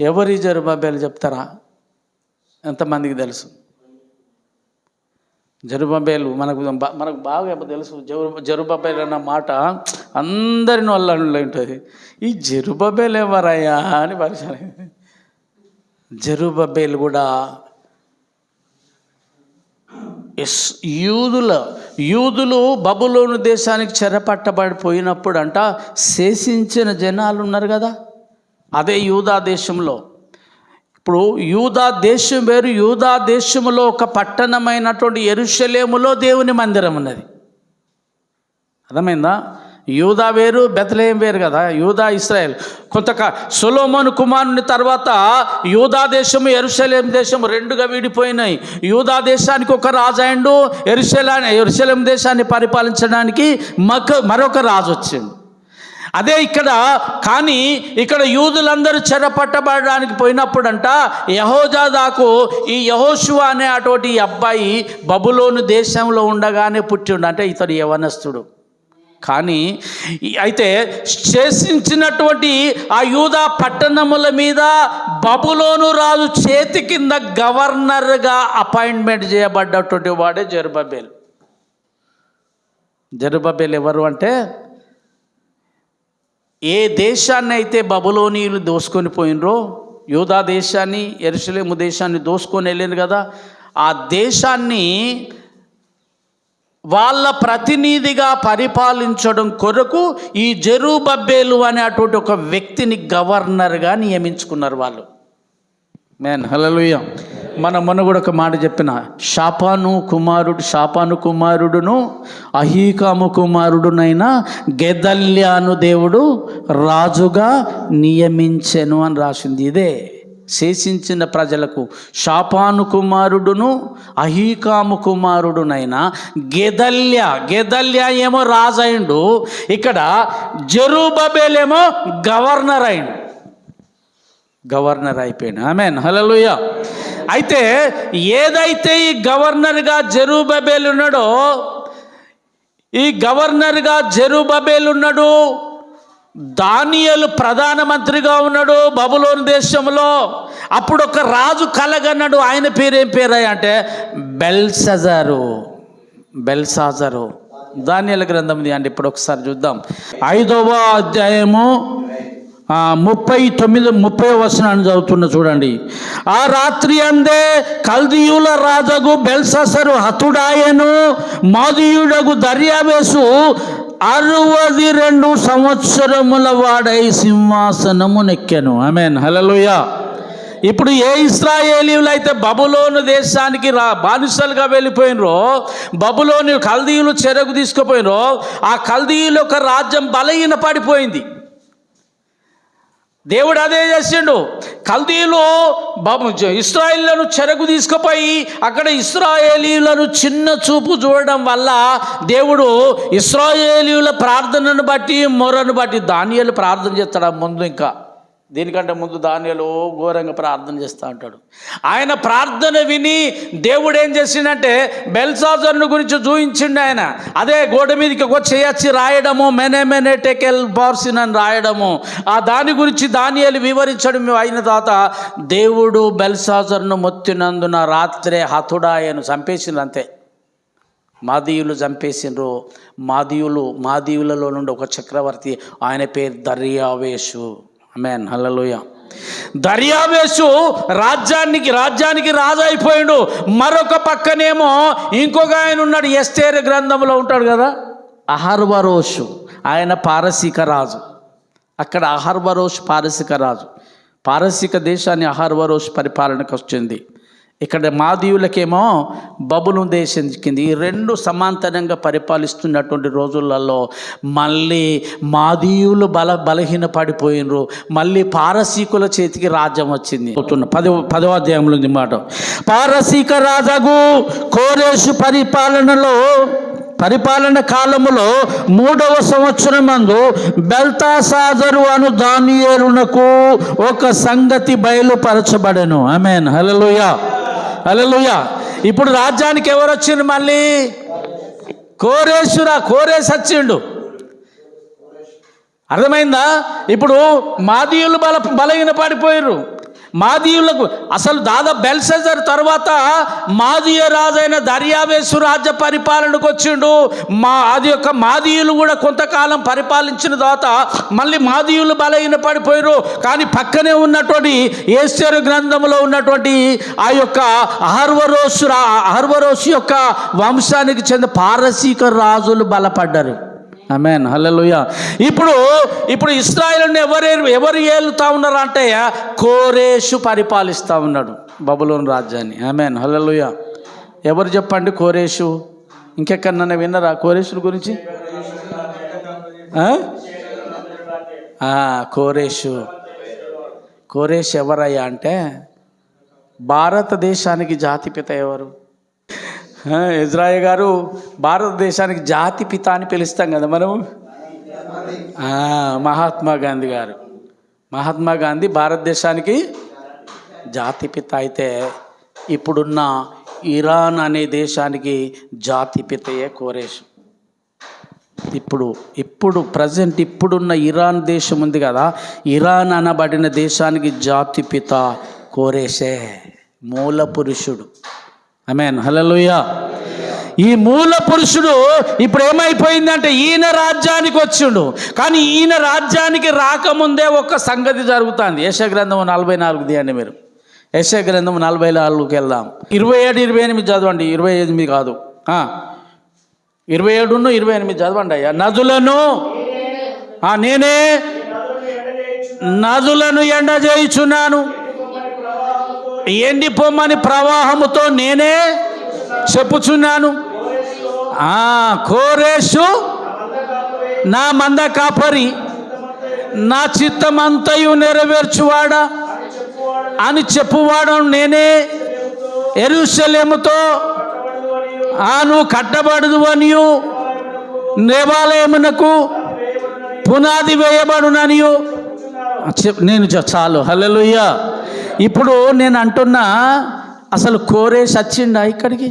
Speaker 1: ఎవరి జెరుబ్బేలు చెప్తారా? ఎంతమందికి తెలుసు? జెరుబ్బేలు మనకు బాగా తెలుసు. జెరుబ్బేలు అన్న మాట అందరి నోళ్ళలో ఉంటుంది. ఈ జెరుబ్బేలు ఎవరయ్యా అని పరిచయం. జెరుబ్బేలు కూడా యూదులు బబులోను దేశానికి చెరపట్టబడిపోయినప్పుడు అంట శేషించిన జనాలు ఉన్నారు కదా, అదే యూదా దేశంలో. ఇప్పుడు యూదా దేశం వేరు. యూదా దేశంలో ఒక పట్టణమైనటువంటి యెరూషలేములో దేవుని మందిరం ఉన్నది. అర్థమైందా? యూదా వేరు, బెత్లెహేం వేరు కదా. యూదా, ఇశ్రాయేల్. సొలొమోను కుమారుని తర్వాత యూదా దేశము, యెరూషలేం దేశము రెండుగా విడిపోయినాయి. యూదా దేశానికి ఒక రాజు అయిండు, యెరూషలేం దేశాన్ని పరిపాలించడానికి మరొక రాజు వచ్చిండు. అదే ఇక్కడ. కానీ ఇక్కడ యూదులందరూ చెరపట్టబడడానికి పోయినప్పుడంట యెహోజాదాకు ఈ యెహోషువ అనే అటువంటి అబ్బాయి బబులోను దేశంలో ఉండగానే పుట్టిండు. అంటే ఇతడు యవనస్తుడు. కానీ అయితే శేషించినటువంటి ఆ యూదా పట్టణముల మీద బబులోను రాజు చేతి కింద గవర్నర్గా అపాయింట్మెంట్ చేయబడ్డటువంటి వాడే జెరుబ్బేలు. జెరుబ్బేలు ఎవరు అంటే, ఏ దేశాన్ని అయితే బబులోనీయులు దోసుకొని పోయినరో, యూదా దేశాన్ని, యెరూషలేము దేశాన్ని దోసుకొని వెళ్ళింది కదా, ఆ దేశాన్ని వాళ్ళ ప్రతినిధిగా పరిపాలించడం కొరకు ఈ జెరుబ్బేలు అనేటువంటి ఒక వ్యక్తిని గవర్నర్గా నియమించుకున్నారు వాళ్ళు. హల్లెలూయా. మొన్న కూడా ఒక మాట చెప్పిన, షాపాను కుమారుడును అహీకాము కుమారుడునైనా గెదల్యాను దేవుడు రాజుగా నియమించెను అని రాసింది. ఇదే శేషించిన ప్రజలకు షాపాను కుమారుడును అహీకాము కుమారుడునైనా గెదల్యా ఏమో రాజు అయిండు, ఇక్కడ జెరుబ్బేలు ఏమో గవర్నర్ అయిపోయాడు. ఆమేన్, హల్లెలూయా. అయితే ఏదైతే ఈ గవర్నర్గా జెరుబ్బేలు ఉన్నాడో, ఈ గవర్నర్గా జెరుబ్బేలు ఉన్నాడు, దానియేలు ప్రధానమంత్రిగా ఉన్నాడు బబులోను దేశంలో. అప్పుడు ఒక రాజు కలగన్నాడు. ఆయన పేరేం పేరు అంటే బెల్షాజరు. దానియేలు గ్రంథం అండి. ఇప్పుడు ఒకసారి చూద్దాం. 5వ అధ్యాయము 30 వచనాన్ని చదువుతున్న చూడండి. ఆ రాత్రి అందే కల్దీయుల రాజగు బెల్షాజరు హతుడాయను, మాదీయుడగు దర్యావేషు 62 సంవత్సరముల వాడై సింహాసనము నెక్కెను. ఆమేన్, హల్లెలూయా. ఇప్పుడు ఏ ఇశ్రాయేలీయులు అయితే బబులోను దేశానికి బానిసలుగా వెళ్ళిపోయినరో, బబులోను కల్దీయులు చెరకు తీసుకుపోయినరో, ఆ కల్దీయుల యొక్క రాజ్యం బలహీన పడిపోయింది. దేవుడు అదే చేసిండు. కల్దీయులు ఇశ్రాయేలీయులను చెరకు తీసుకుపోయి అక్కడ ఇశ్రాయేలీయులను చిన్న చూపు చూడడం వల్ల దేవుడు ఇశ్రాయేలీయుల ప్రార్థనను బట్టి, మొరను బట్టి, దానియేలు ప్రార్థన చేస్తాడు ముందు. ఇంకా దీనికంటే ముందు దానియేలు ఘోరంగా ప్రార్థన చేస్తూ ఉంటాడు. ఆయన ప్రార్థన విని దేవుడు ఏం చేసిండంటే బెల్షాజరుని గురించి చూయించిండు. ఆయన అదే గోడ మీదకి వచ్చి రాయడము, మెనే టెకెల్ బార్సిన్ అని రాయడము, ఆ దాని గురించి దానియేలు వివరించడం అయిన తర్వాత దేవుడు బెల్షాజరును మొత్తినందున రాత్రే హతుడాయను చంపేసిండ్రు. అంతే, మాదీయులు చంపేసిండ్రు. మాదీయులలో నుండి ఒక చక్రవర్తి, ఆయన పేరు దర్యావేషు. ఆమేన్, హల్లెలూయా. దర్యావేషు రాజ్యానికి రాజు అయిపోయాడు. మరొక పక్కనేమో ఇంకొక ఆయన ఉన్నాడు, ఎస్తేరు గ్రంథంలో ఉంటాడు కదా, అహర్వరోషు. ఆయన పారసీక రాజు. అక్కడ అహర్వరోషు పారసీక రాజు. పారసీక దేశాన్ని అహర్వరోషు పరిపాలనకు వచ్చింది. ఇక్కడ మాదీయులకేమో బబులోను దేశం కింద. ఈ రెండు సమాంతరంగా పరిపాలిస్తున్నటువంటి రోజులలో మళ్ళీ మాదీయులు బలహీన పడిపోయినరు. మళ్ళీ పారసీకుల చేతికి రాజ్యం వచ్చింది. 10వ అధ్యాయంలో ఉంది మాట. పారసీక రాజగు కోరేషు పరిపాలన కాలములో 3వ సంవత్సరం నందు బెల్షాజరు అను దానియేలునకు ఒక సంగతి బయలుపరచబడెను. ఆమేన్, హల్లెలూయా, హల్లెలూయా. ఇప్పుడు రాజ్యానికి ఎవరు వచ్చిండు? మళ్ళీ కోరేషు వచ్చిండు. అర్థమైందా? ఇప్పుడు మాదీయులు బలహీన పడిపోయారు. మాదీయులకు అసలు దాదాపు బెల్షాజర్ తర్వాత మాదీయ రాజైన దర్యావేషు రాజ్య పరిపాలనకు వచ్చిండు. మాదీయులు కూడా కొంతకాలం పరిపాలించిన తర్వాత మళ్ళీ మాదీయులు బలహీన పడిపోయారు. కానీ పక్కనే ఉన్నటువంటి ఎస్తేరు గ్రంథంలో ఉన్నటువంటి ఆ యొక్క అహర్వరోషు యొక్క వంశానికి చెందిన పారసీక రాజులు బలపడ్డారు. ఆమేన్, హల్లెలూయా. ఇప్పుడు ఇశ్రాయేలుని ఎవరు ఏలుతా ఉన్నారు అంటే కోరేషు పరిపాలిస్తూ ఉన్నాడు బబులోను రాజ్యాన్ని. ఆమేన్, హల్లెలూయా. ఎవరు చెప్పండి కోరేషు? ఇంకెక్కడన్నా విన్నారా కోరేషు గురించి? కోరేషు ఎవరయ్యా అంటే భారతదేశానికి జాతిపిత ఎవరు? ఇజ్రాయెల్ గారు భారతదేశానికి జాతిపిత అని పిలుస్తాం కదా మనం. మహాత్మా గాంధీ గారు. మహాత్మా గాంధీ భారతదేశానికి జాతిపిత అయితే ఇప్పుడున్న ఇరాన్ అనే దేశానికి జాతిపితయే కోరేషు. ఇప్పుడు ప్రజెంట్ ఇప్పుడున్న ఇరాన్ దేశం ఉంది కదా, ఇరాన్ అనబడిన దేశానికి జాతిపిత కోరేషే, మూల పురుషుడు. ఆమేన్, హల్లెలూయా. ఈ మూల పురుషుడు ఇప్పుడు ఏమైపోయిందంటే ఈయన రాజ్యానికి వచ్చిండు. కానీ ఈయన రాజ్యానికి రాకముందే ఒక సంగతి జరుగుతుంది. యెషయా గ్రంథం 44 తీయండి మీరు. యెషయా గ్రంథం 44కి వెళ్దాం. 27, 28 చదవండి. 28 కాదు, 27, 28 చదవండి అయ్యా. నదులను నేనే నదులను ఎండజేయుచున్నాను, ఎండిపోమ్మని ప్రవాహముతో నేనే చెప్పుచున్నాను. కోరేషు నా మంద కాపరి, నా చిత్తమంతయు నెరవేర్చువాడా అని చెప్పువాడు నేనే. యెరూషలేముతో నువ్వు కట్టబడదు అనియు, దేవాలయమునకు పునాది వేయబడుననియు నేను చాలు. హల్లెలూయా. ఇప్పుడు నేను అంటున్నా, అసలు కోరేషు వచ్చిండా ఇక్కడికి?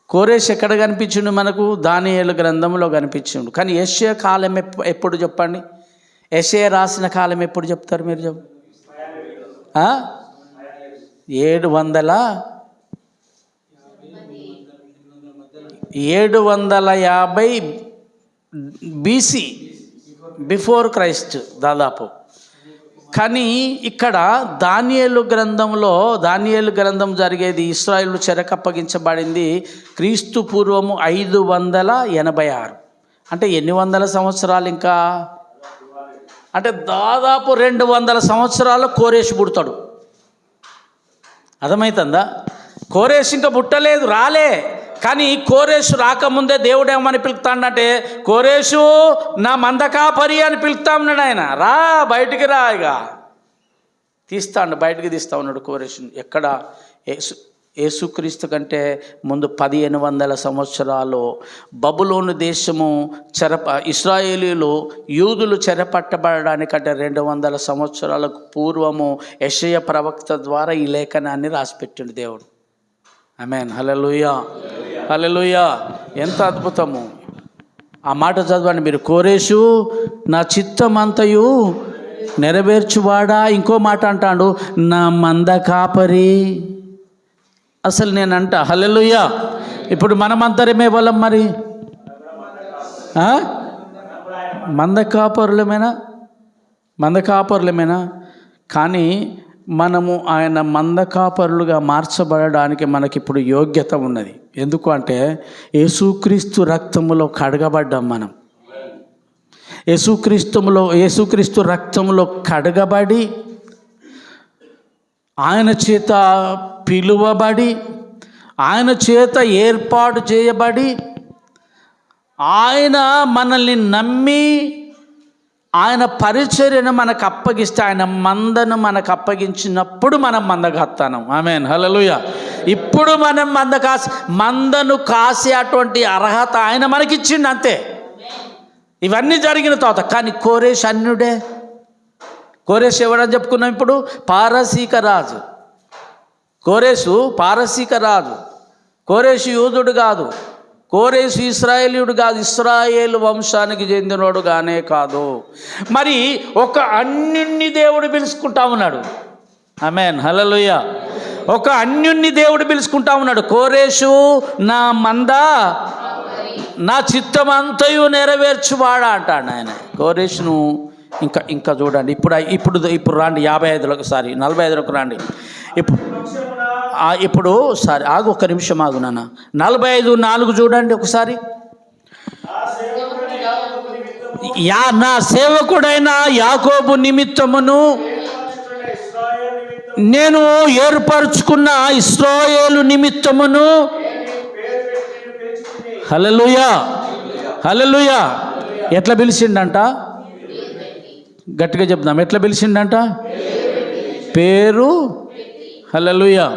Speaker 1: కోరేషు ఎక్కడ కనిపించిండు మనకు? దానియేలు గ్రంథంలో కనిపించిండు. కానీ యెషయా కాలం ఎప్పుడు చెప్పండి? యెషయా రాసిన కాలం ఎప్పుడు చెప్తారు మీరు? 750 BC, బిఫోర్ క్రైస్ట్ దాదాపు. కానీ ఇక్కడ దానియేలు గ్రంథం జరిగేది, ఇశ్రాయేలు చెరకప్పగించబడింది క్రీస్తు పూర్వము 586. అంటే ఎన్ని వందల సంవత్సరాలు? ఇంకా అంటే దాదాపు 200 సంవత్సరాలు కోరేషు పుడతాడు. అర్థమవుతుందా? కోరేషు ఇంకా పుట్టలేదు, రాలే. కానీ కోరేషు రాకముందే దేవుడు ఏమని పిలుస్తాడంటే, కోరేషు నా మందకాపరి అని పిలుస్తా ఉన్నాడు ఆయన. రా, బయటికి రా, ఇక బయటికి తీస్తా ఉన్నాడు కోరేషుని. ఎక్కడ? యేసుక్రీస్తు కంటే ముందు 1500 సంవత్సరాలు బబులోను దేశము ఇశ్రాయేలీలు యూదులు చెరపట్టబడడానికంటే 200 సంవత్సరాలకు పూర్వము యెషయా ప్రవక్త ద్వారా ఈ లేఖనాన్ని రాసిపెట్టిండు దేవుడు. ఆమేన్, హల్లెలూయా, హల్లెలూయా. ఎంత అద్భుతము! ఆ మాట చదవండి మీరు. కోరేషు నా చిత్తమంతయు నెరవేర్చువాడా. ఇంకో మాట అంటాడు, నా మంద కాపరి. అసలు నేనంట, హల్లెలూయా. ఇప్పుడు మనమంతరమే వాళ్ళం మరి, మందకాపరులమేనా? కానీ మనము ఆయన మందకాపరులుగా మార్చబడడానికి మనకిప్పుడు యోగ్యత ఉన్నది. ఎందుకు అంటే యేసుక్రీస్తు రక్తములో కడగబడ్డాం మనం. యేసుక్రీస్తు రక్తములో కడగబడి, ఆయన చేత పిలువబడి, ఆయన చేత ఏర్పాటు చేయబడి, ఆయన మనల్ని నమ్మి ఆయన పరిచర్యను మనకు అప్పగిస్తే, ఆయన మందను మనకు అప్పగించినప్పుడు మనం మందకాస్తాం. ఆమేన్, హల్లెలూయా. ఇప్పుడు మనం మందను కాసే అటువంటి అర్హత ఆయన మనకిచ్చిండు, అంతే. ఇవన్నీ జరిగిన తర్వాత. కానీ కోరేషు అన్యుడే. కోరేషు ఎవరని చెప్పుకున్నాం ఇప్పుడు? పారసీక రాజు. కోరేషు పారసీక రాజు. కోరేషు యూదుడు కాదు, కోరేషు ఇశ్రాయేలీయుడు కాదు, ఇశ్రాయేలు వంశానికి చెందినోడు గానే కాదు. మరి ఒక అన్యుణ్ణి దేవుడు పిలుచుకుంటా ఉన్నాడు. ఆమేన్, హల్లెలూయా. ఒక అన్యుణ్ణి దేవుడు పిలుచుకుంటా ఉన్నాడు. కోరేషు నా మంద, నా చిత్తమంతయు నెరవేర్చువాడా అంటాడు ఆయన. కోరేషును ఇంకా చూడండి. ఇప్పుడు రాండి 55లకు, 45లకు రాండి. ఇప్పుడు ఆగు, ఒక్క నిమిషం ఆగు నాన్న. 45:4 చూడండి ఒకసారి. నా సేవకుడైన యాకోబు నిమిత్తమును నేను ఏర్పరచుకున్న ఇశ్రాయేలు నిమిత్తమును, హల్లెలూయా, హల్లెలూయా. ఎట్లా పిలిచిండంట? గట్టిగా చెప్దాం, ఎట్లా పిలిచిండంట? పేరు. హల్లెలూయా.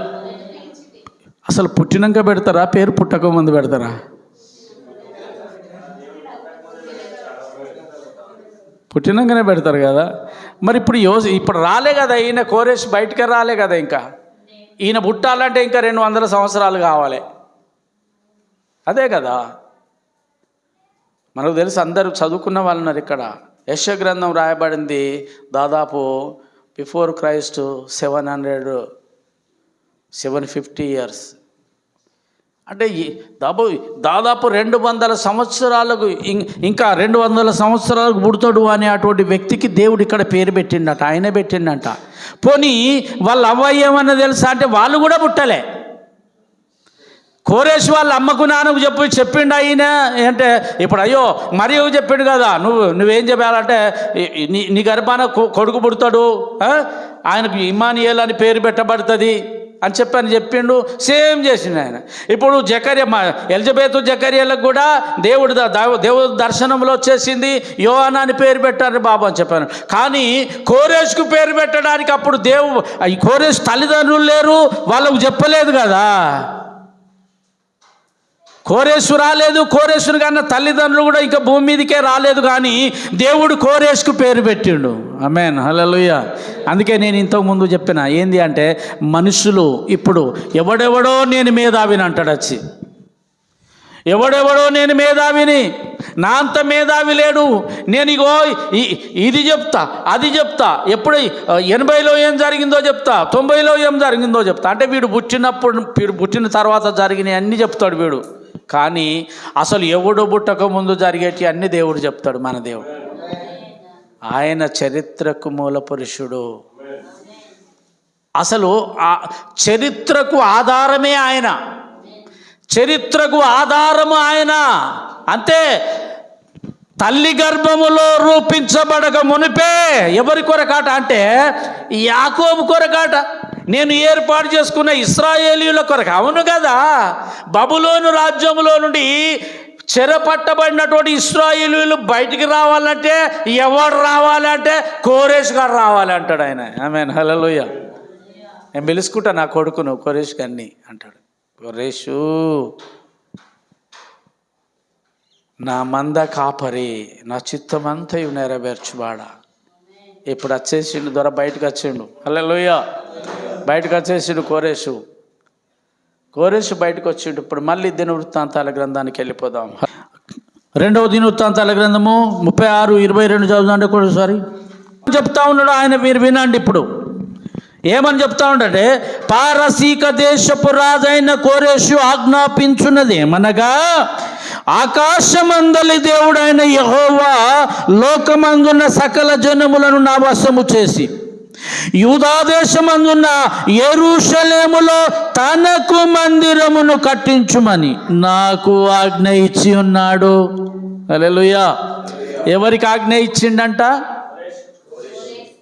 Speaker 1: అసలు పుట్టినాక పెడతారా, పేరు పుట్టక ముందు పెడతారా? పుట్టినాకనే పెడతారు కదా. మరి ఇప్పుడు రాలే కదా ఈయన, కోరేష్ బయటకే రాలే కదా. ఇంకా ఈయన పుట్టాలంటే ఇంకా 200 సంవత్సరాలు కావాలి. అదే కదా. మనకు తెలుసు, అందరూ చదువుకున్న వాళ్ళు ఉన్నారు ఇక్కడ. యెషయా గ్రంథం రాయబడింది దాదాపు బిఫోర్ క్రైస్ట్ 750 ఇయర్స్. అంటే దాదాపు 200 సంవత్సరాలకు, ఇంకా 200 సంవత్సరాలకు పుడతాడు అనే అటువంటి వ్యక్తికి దేవుడు ఇక్కడ పేరు పెట్టిండట, ఆయనే పెట్టిండట. పోనీ వాళ్ళ అవ్వయ్యమని తెలుసా అంటే వాళ్ళు కూడా పుట్టలే. కోరేష్ వాళ్ళ అమ్మకు నాన్నకు చెప్పిండు ఆయన అంటే, ఇప్పుడు అయ్యో మరియు చెప్పిండు కదా, నువ్వేం చెప్పాలంటే నీ గర్భాన కొడుకు పుడతాడు, ఆయనకు ఇమ్మానుయేల్ అని పేరు పెట్టబడుతుంది అని చెప్పిండు. సేమ్ చేసిండు ఆయన. ఇప్పుడు ఎలిజబెత్ జకర్యాలకు కూడా దేవుడు దర్శనంలో వచ్చేసింది, యోహానా అని పేరు పెట్టారు బాబు అని చెప్పాను. కానీ కోరేష్కు పేరు పెట్టడానికి అప్పుడు ఈ కోరేష్ తల్లిదండ్రులు లేరు, వాళ్ళకు చెప్పలేదు కదా. కోరేషు రాలేదు, కోరేషును కన్నా తల్లిదండ్రులు కూడా ఇంకా భూమి మీదకే రాలేదు. కానీ దేవుడు కోరేష్కు పేరు పెట్టిండు. ఆమేన్, హల్లెలూయా. అందుకే నేను ఇంతకుముందు చెప్పిన ఏంది అంటే, మనుషులు ఇప్పుడు ఎవడెవడో నేను మేధావిని అంటాడు వచ్చి. ఎవడెవడో నేను మేధావిని, నా అంత మేధావి లేడు, నేను ఇగో ఇది చెప్తా అది చెప్తా, ఎప్పుడు 80లో ఏం జరిగిందో చెప్తా, 90లో ఏం జరిగిందో చెప్తా అంటే వీడు పుట్టిన తర్వాత జరిగినవి అన్నీ చెప్తాడు వీడు. కానీ అసలు ఎవడు పుట్టక ముందు జరిగేటి అన్ని దేవుడు చెప్తాడు. మన దేవుడు ఆయన చరిత్రకు మూల పురుషుడు. అసలు ఆ చరిత్రకు ఆధారమే ఆయన, చరిత్రకు ఆధారము ఆయన. అంతే. తల్లి గర్భములో రూపించబడక మునిపే ఎవరి కొరకాట అంటే యాకోబు కొరకాట, నేను ఏర్పాటు చేసుకున్న ఇశ్రాయేలీయుల కొరకు. అవును కదా, బబులోను రాజ్యములో నుండి చెరపట్టబడినటువంటి ఇశ్రాయేలీయులు బయటికి రావాలంటే ఎవరు రావాలంటే కోరేష్ గారు రావాలంటాడు ఆయన. ఆమేన్, హల్లెలూయా. నేను పిలుచుకుంటా నా కొడుకును కోరేష్ గారిని అంటాడు. కోరేషు నా మంద కాపరి, నా చిత్తమంతయు నెరవేర్చువాడా. ఇప్పుడు వచ్చేసిండు దొర, బయటకు వచ్చిండు. హల్లెలూయా. బయటకు వచ్చేసిండు కోరేషు బయటకు వచ్చిండు. ఇప్పుడు మళ్ళీ దినవృత్తాంతాల గ్రంథానికి వెళ్ళిపోదాం. 2వ దినవృత్తాంతాల గ్రంథము 36:22 చదువుతుంటే ఒకసారి చెప్తా ఉన్నాడు ఆయన. మీరు వినండి. ఇప్పుడు ఏమని చెప్తా ఉంటే, పారసీక దేశపు రాజైన కోరేషు ఆజ్ఞాపించున్నది ఏమనగా, ఆకాశమందలి దేవుడైన యెహోవా లోకమందున్న సకల జనములను నా వశము చేసి యూదా దేశమందున్న యెరూషలేములో తనకు మందిరమును కట్టించుమని నాకు ఆజ్ఞ ఇచ్చి ఉన్నాడు. హల్లెలూయా. ఎవరికి ఆజ్ఞ ఇచ్చిండంట?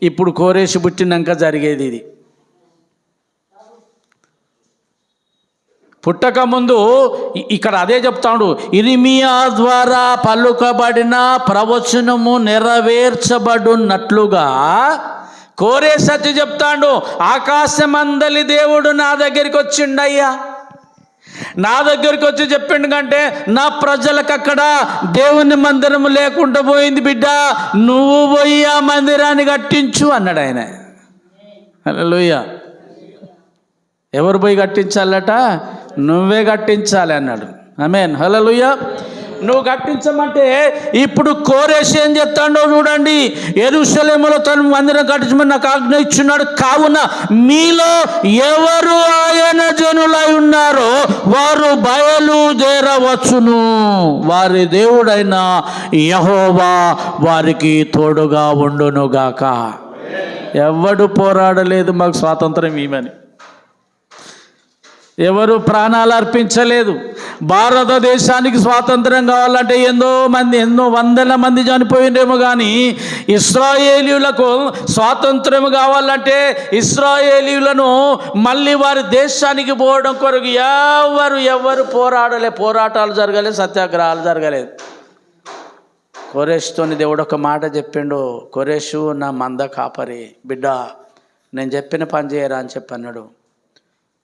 Speaker 1: ఇప్పుడు కోరేషు పుట్టినాక జరిగేది ఇది. పుట్టక ముందు ఇక్కడ అదే చెప్తాడు, ఇర్మియా ద్వారా పలుకబడిన ప్రవచనము నెరవేర్చబడున్నట్లుగా కోరేషు వచ్చి చెప్తాడు, ఆకాశమందలి దేవుడు నా దగ్గరికి వచ్చిండయ్యా. నా దగ్గరికి వచ్చి చెప్పిండు కంటే, నా ప్రజలకు అక్కడ దేవుని మందిరం లేకుండా పోయింది బిడ్డ, నువ్వు పోయి ఆ మందిరాన్ని కట్టించు అన్నాడు ఆయన. హల్లెలూయా. ఎవరు పోయి కట్టించాలట? నువ్వే కట్టించాలి అన్నాడు. ఆమేన్, హల్లెలూయా. నువ్వు కట్టించమంటే ఇప్పుడు కోరేషు ఏం చెప్తాడో చూడండి. యెరూషలేములో తన మందిరం కట్టించమని నాకు ఆజ్ఞ ఇచ్చున్నాడు. కావున మీలో ఎవరు ఆయన జనులై ఉన్నారో వారు బయలుదేరవచ్చును, వారి దేవుడైన యెహోవా వారికి తోడుగా ఉండునుగాక. ఎవడు పోరాడలేదు మాకు స్వాతంత్రం ఇవ్వమని, ఎవరు ప్రాణాలు అర్పించలేదు. భారతదేశానికి స్వాతంత్రం కావాలంటే ఎన్నో వందల మంది చనిపోయిండేమో, కానీ ఇశ్రాయేలీయులకు స్వాతంత్రం కావాలంటే ఇశ్రాయేలీయులను మళ్ళీ వారి దేశానికి పోవడం కొరకు ఎవరు పోరాటాలు జరగలేదు, సత్యాగ్రహాలు జరగలేదు. కోరేషుతోని దేవుడు ఒక మాట చెప్పిండు, కోరేషు నా మంద కాపరి బిడ్డ, నేను చెప్పిన పని చేయరా అని చెప్పన్నాడు.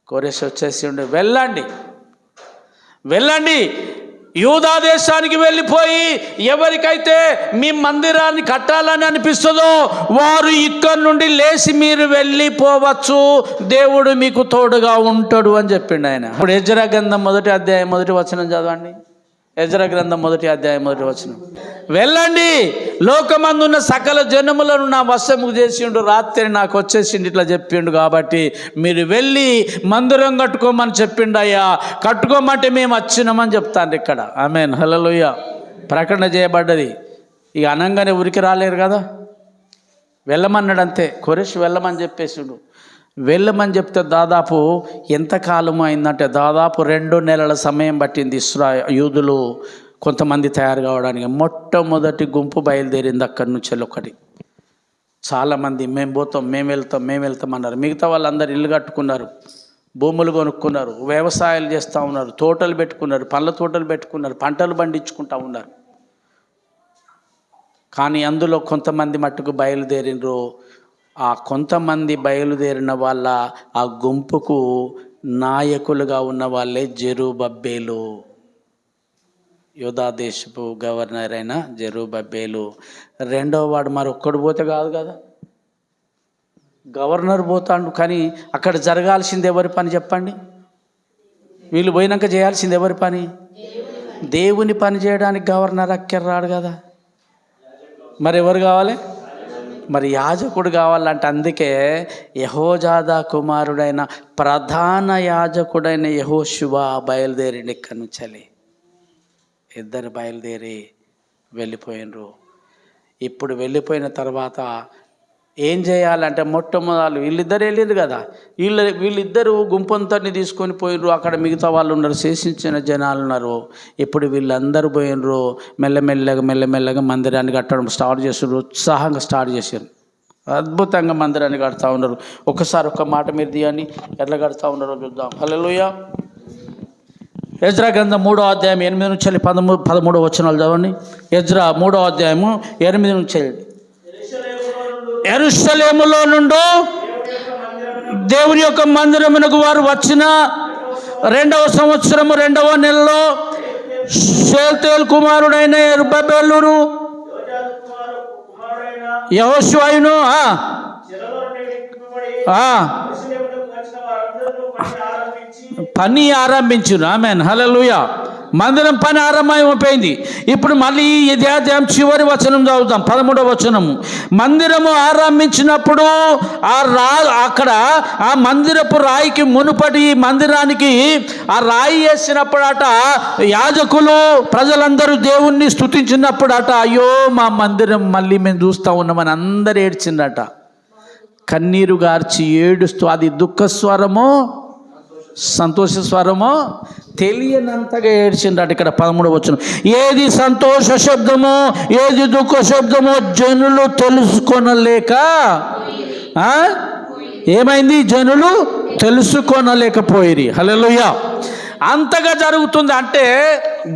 Speaker 1: కోరేషు వచ్చేసిండు, వెళ్ళండి యూదా దేశానికి వెళ్ళిపోయి ఎవరికైతే మీ మందిరాన్ని కట్టాలని అనిపిస్తుందో వారు ఇక్కడి నుండి లేచి మీరు వెళ్ళిపోవచ్చు, దేవుడు మీకు తోడుగా ఉంటాడు అని చెప్పిండు ఆయన. ఇప్పుడు ఎజ్రా గ్రంథం 1వ అధ్యాయం 1వ వచనం చదవండి. ఎజ్రా గ్రంథం 1వ అధ్యాయం 1వ వచనం. వెళ్ళండి, లోకమందున్న సకల జనములను నా వశము చేసిండు, రాత్రి నాకు వచ్చేసిండు ఇట్లా చెప్పిండు, కాబట్టి మీరు వెళ్ళి మందిరం కట్టుకోమని చెప్పిండు అయ్యా, కట్టుకోమంటే మేము వచ్చినామని చెప్తాను ఇక్కడ. ఆమేన్, హల్లెలూయా. ప్రకటన చేయబడ్డది. ఇక అనంగానే ఉరికి రాలేరు కదా, వెళ్ళమన్నాడు అంతే. కోరేషు వెళ్ళమని చెప్పేసిండు. వెళ్ళమని చెప్తే దాదాపు ఎంతకాలం అయిందంటే దాదాపు 2 నెలల సమయం పట్టింది యూదులు కొంతమంది తయారు కావడానికి. మొట్టమొదటి గుంపు బయలుదేరింది అక్కడి నుంచి ఒకటి. చాలామంది మేము పోతాం, మేము వెళ్తాం అన్నారు. మిగతా వాళ్ళందరూ ఇల్లు కట్టుకున్నారు, భూములు కొనుక్కున్నారు, వ్యవసాయాలు చేస్తూ ఉన్నారు, తోటలు పెట్టుకున్నారు, పండ్ల తోటలు పెట్టుకున్నారు, పంటలు పండించుకుంటూ ఉన్నారు. కానీ అందులో కొంతమంది మట్టుకు బయలుదేరినరు. ఆ కొంతమంది బయలుదేరిన వాళ్ళ ఆ గుంపుకు నాయకులుగా ఉన్న వాళ్ళే జెరుబ్బేలు, యూదా దేశపు గవర్నర్ అయిన జెరుబ్బేలు. రెండవ వాడు మరొక్కడు పోతే కాదు కదా, గవర్నర్ పోతాడు. కానీ అక్కడ జరగాల్సింది ఎవరి పని చెప్పండి? వీళ్ళు పోయినాక చేయాల్సింది ఎవరి పని? దేవుని పని చేయడానికి గవర్నర్ రాడు కదా, మరి ఎవరు కావాలి? మరి యాజకుడు కావాలంటే అందుకే యెహోజాదా కుమారుడైన ప్రధాన యాజకుడైన యెహోషువ బయలుదేరిండు ఇక్కడి నుంచి. ఇద్దరు బయలుదేరి వెళ్ళిపోయినరు. ఇప్పుడు వెళ్ళిపోయిన తర్వాత ఏం చేయాలంటే మొట్టమొదలు వీళ్ళిద్దరు వెళ్ళింది కదా, వీళ్ళిద్దరూ గుంపంతని తీసుకొని పోయినరు. అక్కడ మిగతా వాళ్ళు ఉన్నారు, శేషించిన జనాలు ఉన్నారు. ఇప్పుడు వీళ్ళందరూ పోయినరు. మెల్లమెల్లగా మందిరాన్ని కట్టడం స్టార్ట్ చేసారు, ఉత్సాహంగా స్టార్ట్ చేశారు. అద్భుతంగా మందిరాన్ని కడతా ఉన్నారు. ఒకసారి ఒక మాట మీరు తీయండి, ఎట్లా కడతా ఉన్నారో చూద్దాం. హల్లెలూయా. ఎజ్రా గ్రంథం 3వ అధ్యాయం 8 నుంచి 13 వచనాలు చదవండి. ఎజ్రా 3వ అధ్యాయము 8 నుంచి. యెరూషలేములో నుండి దేవుని యొక్క మందిరమునకు వారు వచ్చిన 2వ సంవత్సరము 2వ నెలలో షేల్తీయేలు కుమారుడైన జెరుబ్బేలు యెహోషువను పని ఆరంభించును. ఆమేన్, హల్లెలూయా. మందిరం పని ఆరంభమైపోయింది. ఇప్పుడు మళ్ళీ ఇదే అధ్యాయం చివరి వచనం చదువుతాం, 13వ వచనము. మందిరము ఆరంభించినప్పుడు అక్కడ ఆ మందిరపు రాయికి మునుపటి మందిరానికి ఆ రాయి వేసినప్పుడట యాజకులు ప్రజలందరూ దేవుణ్ణి స్తుతించినప్పుడట, అయ్యో మా మందిరం మళ్ళీ మేము చూస్తూ ఉన్నామని అందరు ఏడ్చిందట. కన్నీరు గార్చి ఏడుస్తూ, అది దుఃఖస్వరమో సంతోష స్వరమో తెలియనంతగా ఏడ్చిందట. ఇక్కడ 13వ వచనం, ఏది సంతోష శబ్దమో ఏది దుఃఖ శబ్దమో జనులు తెలుసుకొనలేక ఏమైంది? జనులు తెలుసుకొనలేకపోయిరి. హల్లెలూయా. అంతగా జరుగుతుంది అంటే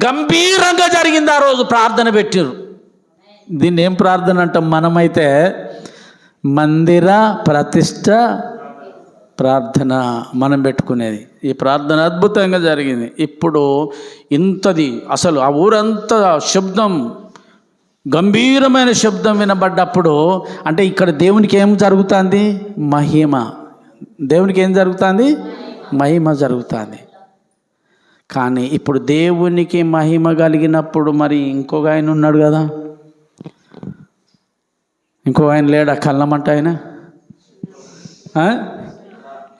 Speaker 1: గంభీరంగా జరిగింది. ఆ రోజు ప్రార్థన పెట్టిరు. దీన్ని ఏం ప్రార్థన అంటాం మనమైతే? మందిర ప్రతిష్ట ప్రార్థన మనం పెట్టుకునేది. ఈ ప్రార్థన అద్భుతంగా జరిగింది. ఇప్పుడు ఇంతది అసలు ఆ ఊరంతా శబ్దం, గంభీరమైన శబ్దం వినబడ్డప్పుడు అంటే ఇక్కడ దేవునికి ఏం జరుగుతుంది? మహిమ. దేవునికి ఏం జరుగుతుంది? మహిమ జరుగుతుంది. కానీ ఇప్పుడు దేవునికి మహిమ కలిగినప్పుడు మరి ఇంకొక ఆయన ఉన్నాడు కదా, ఇంకొక ఆయన లేడా? కళ్ళమంట ఆయన,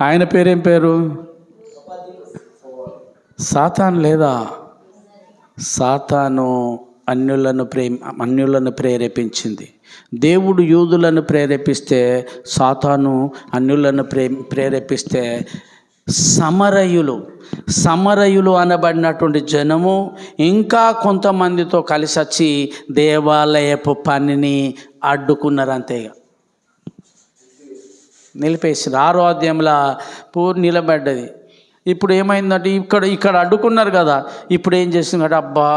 Speaker 1: ఆయన పేరేం పేరు? సాతాను లేదా? సాతాను అన్యులను ప్రేరేపించింది. దేవుడు యూదులను ప్రేరేపిస్తే, సాతాను అన్యులను ప్రేరేపిస్తే సమరయులు అనబడినటువంటి జనము ఇంకా కొంతమందితో కలిసి వచ్చి దేవాలయపు పనిని అడ్డుకున్నారు. అంతేగా నిలిపేసి 6వ అధ్యాయంలో పూర్తి నిలబడ్డది. ఇప్పుడు ఏమైందంటే ఇక్కడ అడ్డుకున్నారు కదా, ఇప్పుడు ఏం చేస్తుందంటే, అబ్బా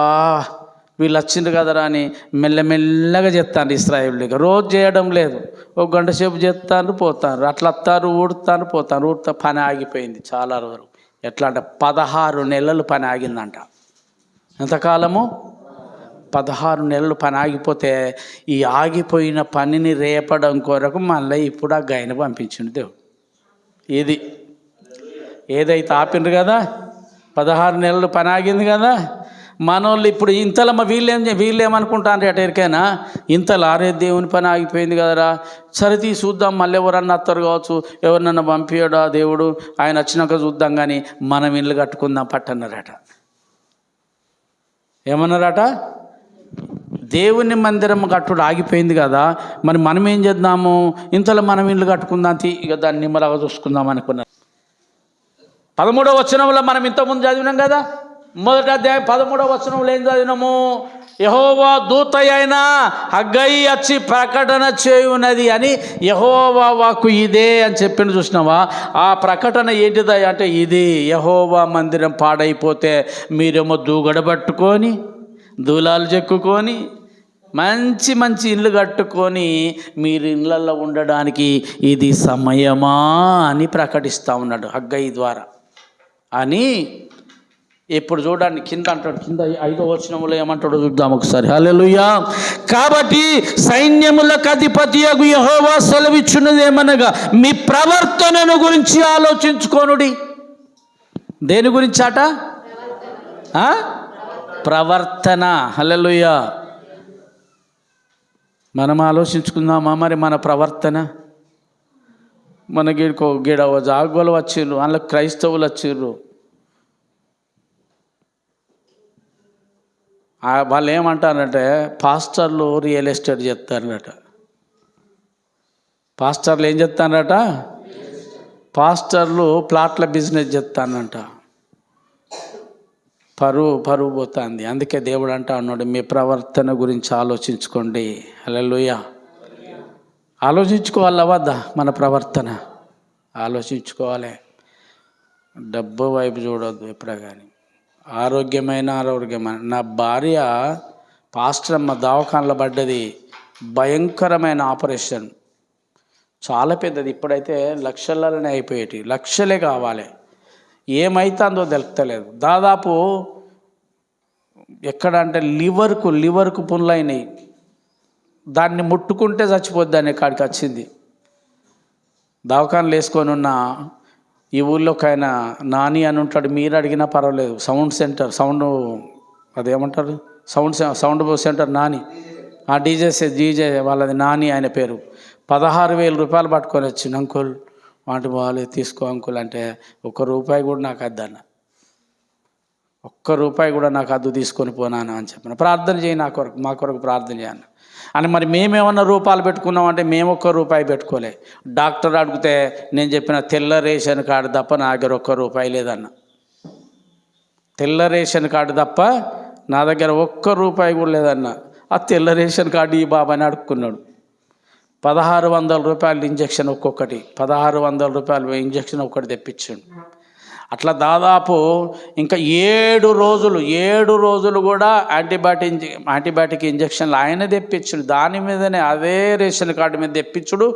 Speaker 1: వీళ్ళు వచ్చిండ్రు కదరా అని మెల్లమెల్లగా చేస్తాను ఇశ్రాయేలుగా. రోజు చేయడం లేదు, ఒక గంట సేపు చేస్తాను పోతారు, అట్లా వస్తారు ఊడుతాను పోతాను, ఊడుతా పని ఆగిపోయింది చాలా రోజులు. ఎట్లా అంటే 16 నెలలు పని ఆగిందంట. ఎంతకాలము? 16 నెలలు పని ఆగిపోతే ఈ ఆగిపోయిన పనిని రేపడం కొరకు మళ్ళీ ఇప్పుడు ఆ గాయన పంపించిండు దేవుడు. ఇది ఏదైతే ఆపిండ్రు కదా, 16 నెలలు పని ఆగింది కదా, మనోళ్ళు ఇప్పుడు ఇంతలో వీళ్ళేమనుకుంటాను ఎటరికైనా, ఇంతలో ఆరే దేవుని పని ఆగిపోయింది కదరా, సరే చూద్దాం మళ్ళీ ఎవరన్నా వస్తారు కావచ్చు, ఎవరినన్నా పంపించాడా దేవుడు, ఆయన వచ్చినాక చూద్దాం కానీ మనం ఇల్లు కట్టుకుందాం పట్టన్నారట. ఏమన్నారట? దేవుని మందిరం కట్టుడు ఆగిపోయింది కదా, మరి మనం ఏం చేద్దాము, ఇంతలో మనం ఇల్లు కట్టుకుందాం ఇక దాన్ని నిమ్మలాగా చూసుకుందాం అనుకున్నారు. 13వ వచనంలో మనం ఇంతకుముందు చదివినాం కదా, మొదటి అధ్యాయం 13వ వచనంలో ఏం చదివినాము? యెహోవా దూత అయిన హగ్గయి వచ్చి ప్రకటన చేయున్నది అని యెహోవా వాక్కు ఇదే అని చెప్పిండు. చూసినావా? ఆ ప్రకటన ఏంటిదా అంటే ఇది, యెహోవా మందిరం పాడైపోతే మీరేమో దూగడ పట్టుకొని దూలాలు చెక్కుకొని మంచి మంచి ఇల్లు కట్టుకొని మీరు ఇళ్ళల్లో ఉండడానికి ఇది సమయమా అని ప్రకటిస్తూ ఉన్నాడు హగ్గయి ద్వారా అని. ఇప్పుడు చూడండి కింద అంటాడు, కింద 5వ వచనంలో ఏమంటాడో చూద్దాం ఒకసారి. హల్లెలూయా. కాబట్టి సైన్యములకు అధిపతియగు యెహోవా సెలవిచ్చున్నది ఏమనగా, మీ ప్రవర్తనను గురించి ఆలోచించుకోనుడి. దేని గురించి అట? ప్రవర్తన. హల్లెలూయా. మనం ఆలోచించుకుందామా మరి మన ప్రవర్తన? మనకి గిడవ జాగోలు వచ్చిర్రు, అందులో క్రైస్తవులు వచ్చిర్రు, వాళ్ళు ఏమంటారంటే పాస్టర్లు రియల్ ఎస్టేట్ చేస్తారట. పాస్టర్లు ఏం చేస్తారట? పాస్టర్లు ప్లాట్ల బిజినెస్ చేస్తానంట. పరువు పోతుంది. అందుకే దేవుడు అంటా ఉన్నాడు, మీ ప్రవర్తన గురించి ఆలోచించుకోండి. హల్లెలూయా. ఆలోచించుకోవాలా వద్దా? మన ప్రవర్తన ఆలోచించుకోవాలి. డబ్బు వైపు చూడొద్దు ఎప్పుడే కానీ. ఆరోగ్యమైన నా భార్య పాస్టర్ అమ్మ దవాఖానలో పడ్డది. భయంకరమైన ఆపరేషన్, చాలా పెద్దది. ఇప్పుడైతే లక్షలనే అయిపోయేటి, లక్షలే కావాలి. ఏమైతుందో తెలుస్తలేదు. దాదాపు ఎక్కడ అంటే లివర్కు పుండ్లు అయినాయి. దాన్ని ముట్టుకుంటే చచ్చిపోద్ది అనే కాడికి వచ్చింది. దవాఖానలు వేసుకొని ఉన్న ఈ ఊళ్ళో ఒక ఆయన నాని అని ఉంటాడు, మీరు అడిగినా పర్వాలేదు. అదేమంటారు సౌండ్ సెంటర్ నాని, ఆ డీజే వాళ్ళది నాని ఆయన పేరు. 16,000 రూపాయలు పట్టుకొని వచ్చింది. అంకుల్ వాటి బాగాలేదు తీసుకో అంకుల్ అంటే, ₹1 కూడా నాకు అద్దన్న, ₹1 కూడా నాకు అద్దు తీసుకొని పోనాను అని చెప్పిన. ప్రార్థన చేయి నా కొరకు, మా కొరకు ప్రార్థన చేయను అని. మరి మేమేమన్నా రూపాయలు పెట్టుకున్నామంటే మేము ₹1 పెట్టుకోలే. డాక్టర్ అడిగితే నేను చెప్పిన తెల్ల రేషన్ కార్డు తప్ప నా దగ్గర ₹1 లేదన్న. తెల్ల రేషన్ కార్డు తప్ప నా దగ్గర ₹1 కూడా లేదన్న. ఆ తెల్ల రేషన్ కార్డు ఈ బాబాని అడుక్కున్నాడు. ₹1,600 ఇంజక్షన్ ఒక్కొక్కటి, ₹1,600 ఇంజక్షన్ ఒక్కటి తెప్పించాడు. అట్లా దాదాపు ఇంకా 7 రోజులు కూడా యాంటీబయాటిక్ ఇంజక్షన్లు ఆయన తెప్పించుడు. దాని మీదనే అదే రేషన్ కార్డు మీద తెప్పించుడు,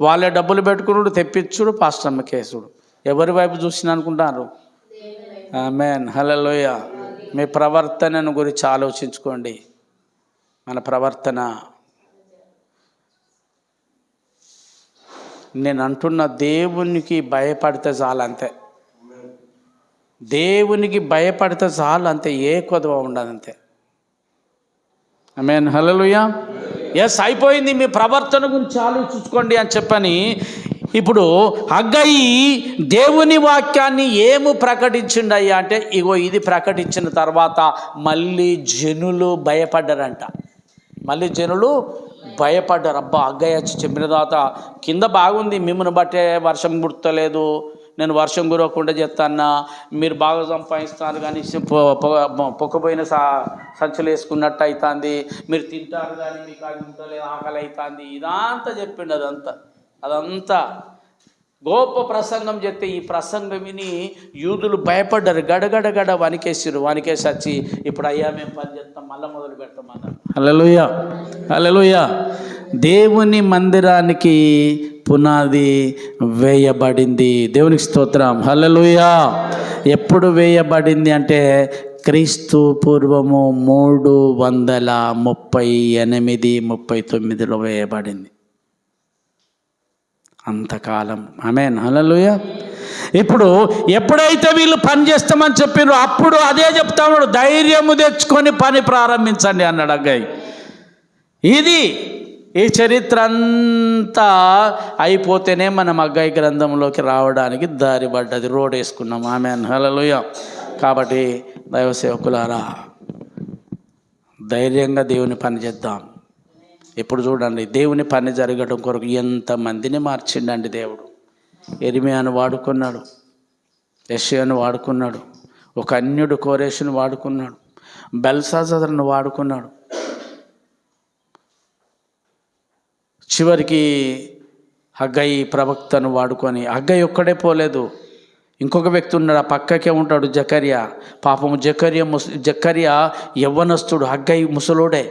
Speaker 1: వాళ్ళే డబ్బులు పెట్టుకున్నాడు, తెప్పించుడు, పాస్టర్మ కేసుడు. ఎవరి వైపు చూసిన అనుకుంటారు? ఆమేన్. హల్లెలూయా. మీ ప్రవర్తనను గురించి ఆలోచించుకోండి. మన ప్రవర్తన, నేను అంటున్న దేవునికి భయపడితే చాలు అంతే. దేవునికి భయపడితే చాలు అంతే, ఏ కొదవ ఉండదు అంతే. ఆమేన్. హల్లెలూయా. ఎస్, అయిపోయింది. మీ ప్రవర్తన గురించి ఆలోచించుకోండి అని చెప్పని. ఇప్పుడు హగ్గయి దేవుని వాక్యాన్ని ఏమి ప్రకటించిండయ్యా అంటే, ఇగో ఇది ప్రకటించిన తర్వాత మళ్ళీ జనులు భయపడ్డారంట. అబ్బా హగ్గయి వచ్చి చెప్పిన తర్వాత కింద బాగుంది, మిమ్మల్ని బట్టే వర్షం కుడతలేదు, నేను వర్షం కురవకుండా చేస్తానా, మీరు బాగా సంపాదిస్తున్నారు కానీ పొక్కపోయిన సంచులు వేసుకున్నట్టు అవుతుంది, మీరు తింటారు కానీ మీకు అది ఉంటలేదు, ఆకలి అవుతుంది, ఇదంతా చెప్పిండు. అదంతా గొప్ప ప్రసంగం చేస్తే ఈ ప్రసంగం విని యూదులు భయపడ్డారు, గడగడగడ వణికేసి వచ్చి ఇప్పుడు అయ్యా మేము పని చేస్తాం, మళ్ళీ మొదలు పెడతామన్నారు. హల్లెలూయా, హల్లెలూయా. దేవుని మందిరానికి పునాది వేయబడింది. దేవునికి స్తోత్రం. హల్లెలూయా. ఎప్పుడు వేయబడింది అంటే క్రీస్తు పూర్వము 338-39 వేయబడింది. అంతకాలం. ఆమేన్, హల్లెలూయా. ఇప్పుడు ఎప్పుడైతే వీళ్ళు పని చేస్తామని చెప్పారో అప్పుడు అదే చెప్తా ఉన్నాడు, ధైర్యము తెచ్చుకొని పని ప్రారంభించండి అన్నాడు హగ్గయి. ఈ చరిత్ర అంతా అయిపోతేనే మనం హగ్గయి గ్రంథంలోకి రావడానికి దారి పడ్డది, రోడ్ వేసుకున్నాం. ఆమేన్, హల్లెలూయా. కాబట్టి దైవ సేవకులారా, ధైర్యంగా దేవుని పని చేద్దాం. ఇప్పుడు చూడండి, దేవుని పని జరగడం కొరకు ఎంతమందిని మార్చిండండి దేవుడు. ఎరిమియాను వాడుకున్నాడు, యెషయాను వాడుకున్నాడు, ఒక అన్యుడు కోరేషును వాడుకున్నాడు, బెల్షాజరును వాడుకున్నాడు. చివరికి హగ్గయి ప్రవక్తను వాడుకొని, హగ్గయి ఒక్కడే పోలేదు, ఇంకొక వ్యక్తి ఉన్నాడు, ఆ పక్కకే ఉంటాడు జకర్యా. పాపము జకర్యా యవ్వనస్తుడు, హగ్గయి ముసలోడే.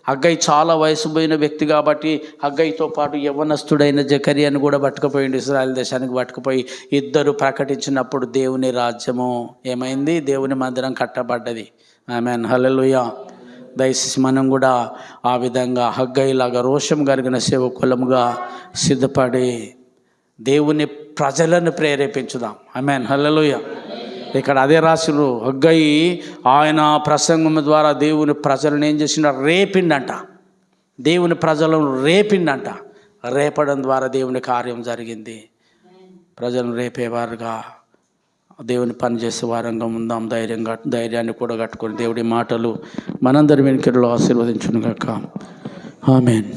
Speaker 1: హగ్గయి చాలా వయసు పోయిన వ్యక్తి కాబట్టి హగ్గయితో పాటు యవ్వనస్తుడైన జకర్యాను కూడా పట్టుకుపోయిండు, ఇశ్రాయేల్ దేశానికి పట్టుకుపోయి ఇద్దరు ప్రకటించినప్పుడు దేవుని రాజ్యము ఏమైంది, దేవుని మందిరం కట్టబడ్డది. ఆమేన్, హల్లెలూయా. దయచేసి మనం కూడా ఆ విధంగా హగ్గయిలాగా రోషం కలిగిన సేవకులముగా సిద్ధపడి దేవుని ప్రజలను ప్రేరేపించుదాం. ఆమేన్, హల్లెలూయా. ఇక్కడ అదే రాసిరు, హగ్గయి ఆయన ప్రసంగం ద్వారా దేవుని ప్రజలను ఏం చేసిండ, రేపిండంట. దేవుని ప్రజలను రేపిండంట. రేపడం ద్వారా దేవుని కార్యం జరిగింది. ప్రజలను రేపేవారుగా దేవుని పని చేసే వారంగా ఉందాం. ధైర్యాన్ని కూడా కట్టుకొని దేవుడి మాటలు మనందరి వెనుకలో ఆశీర్వదించును గాక. ఆమేన్.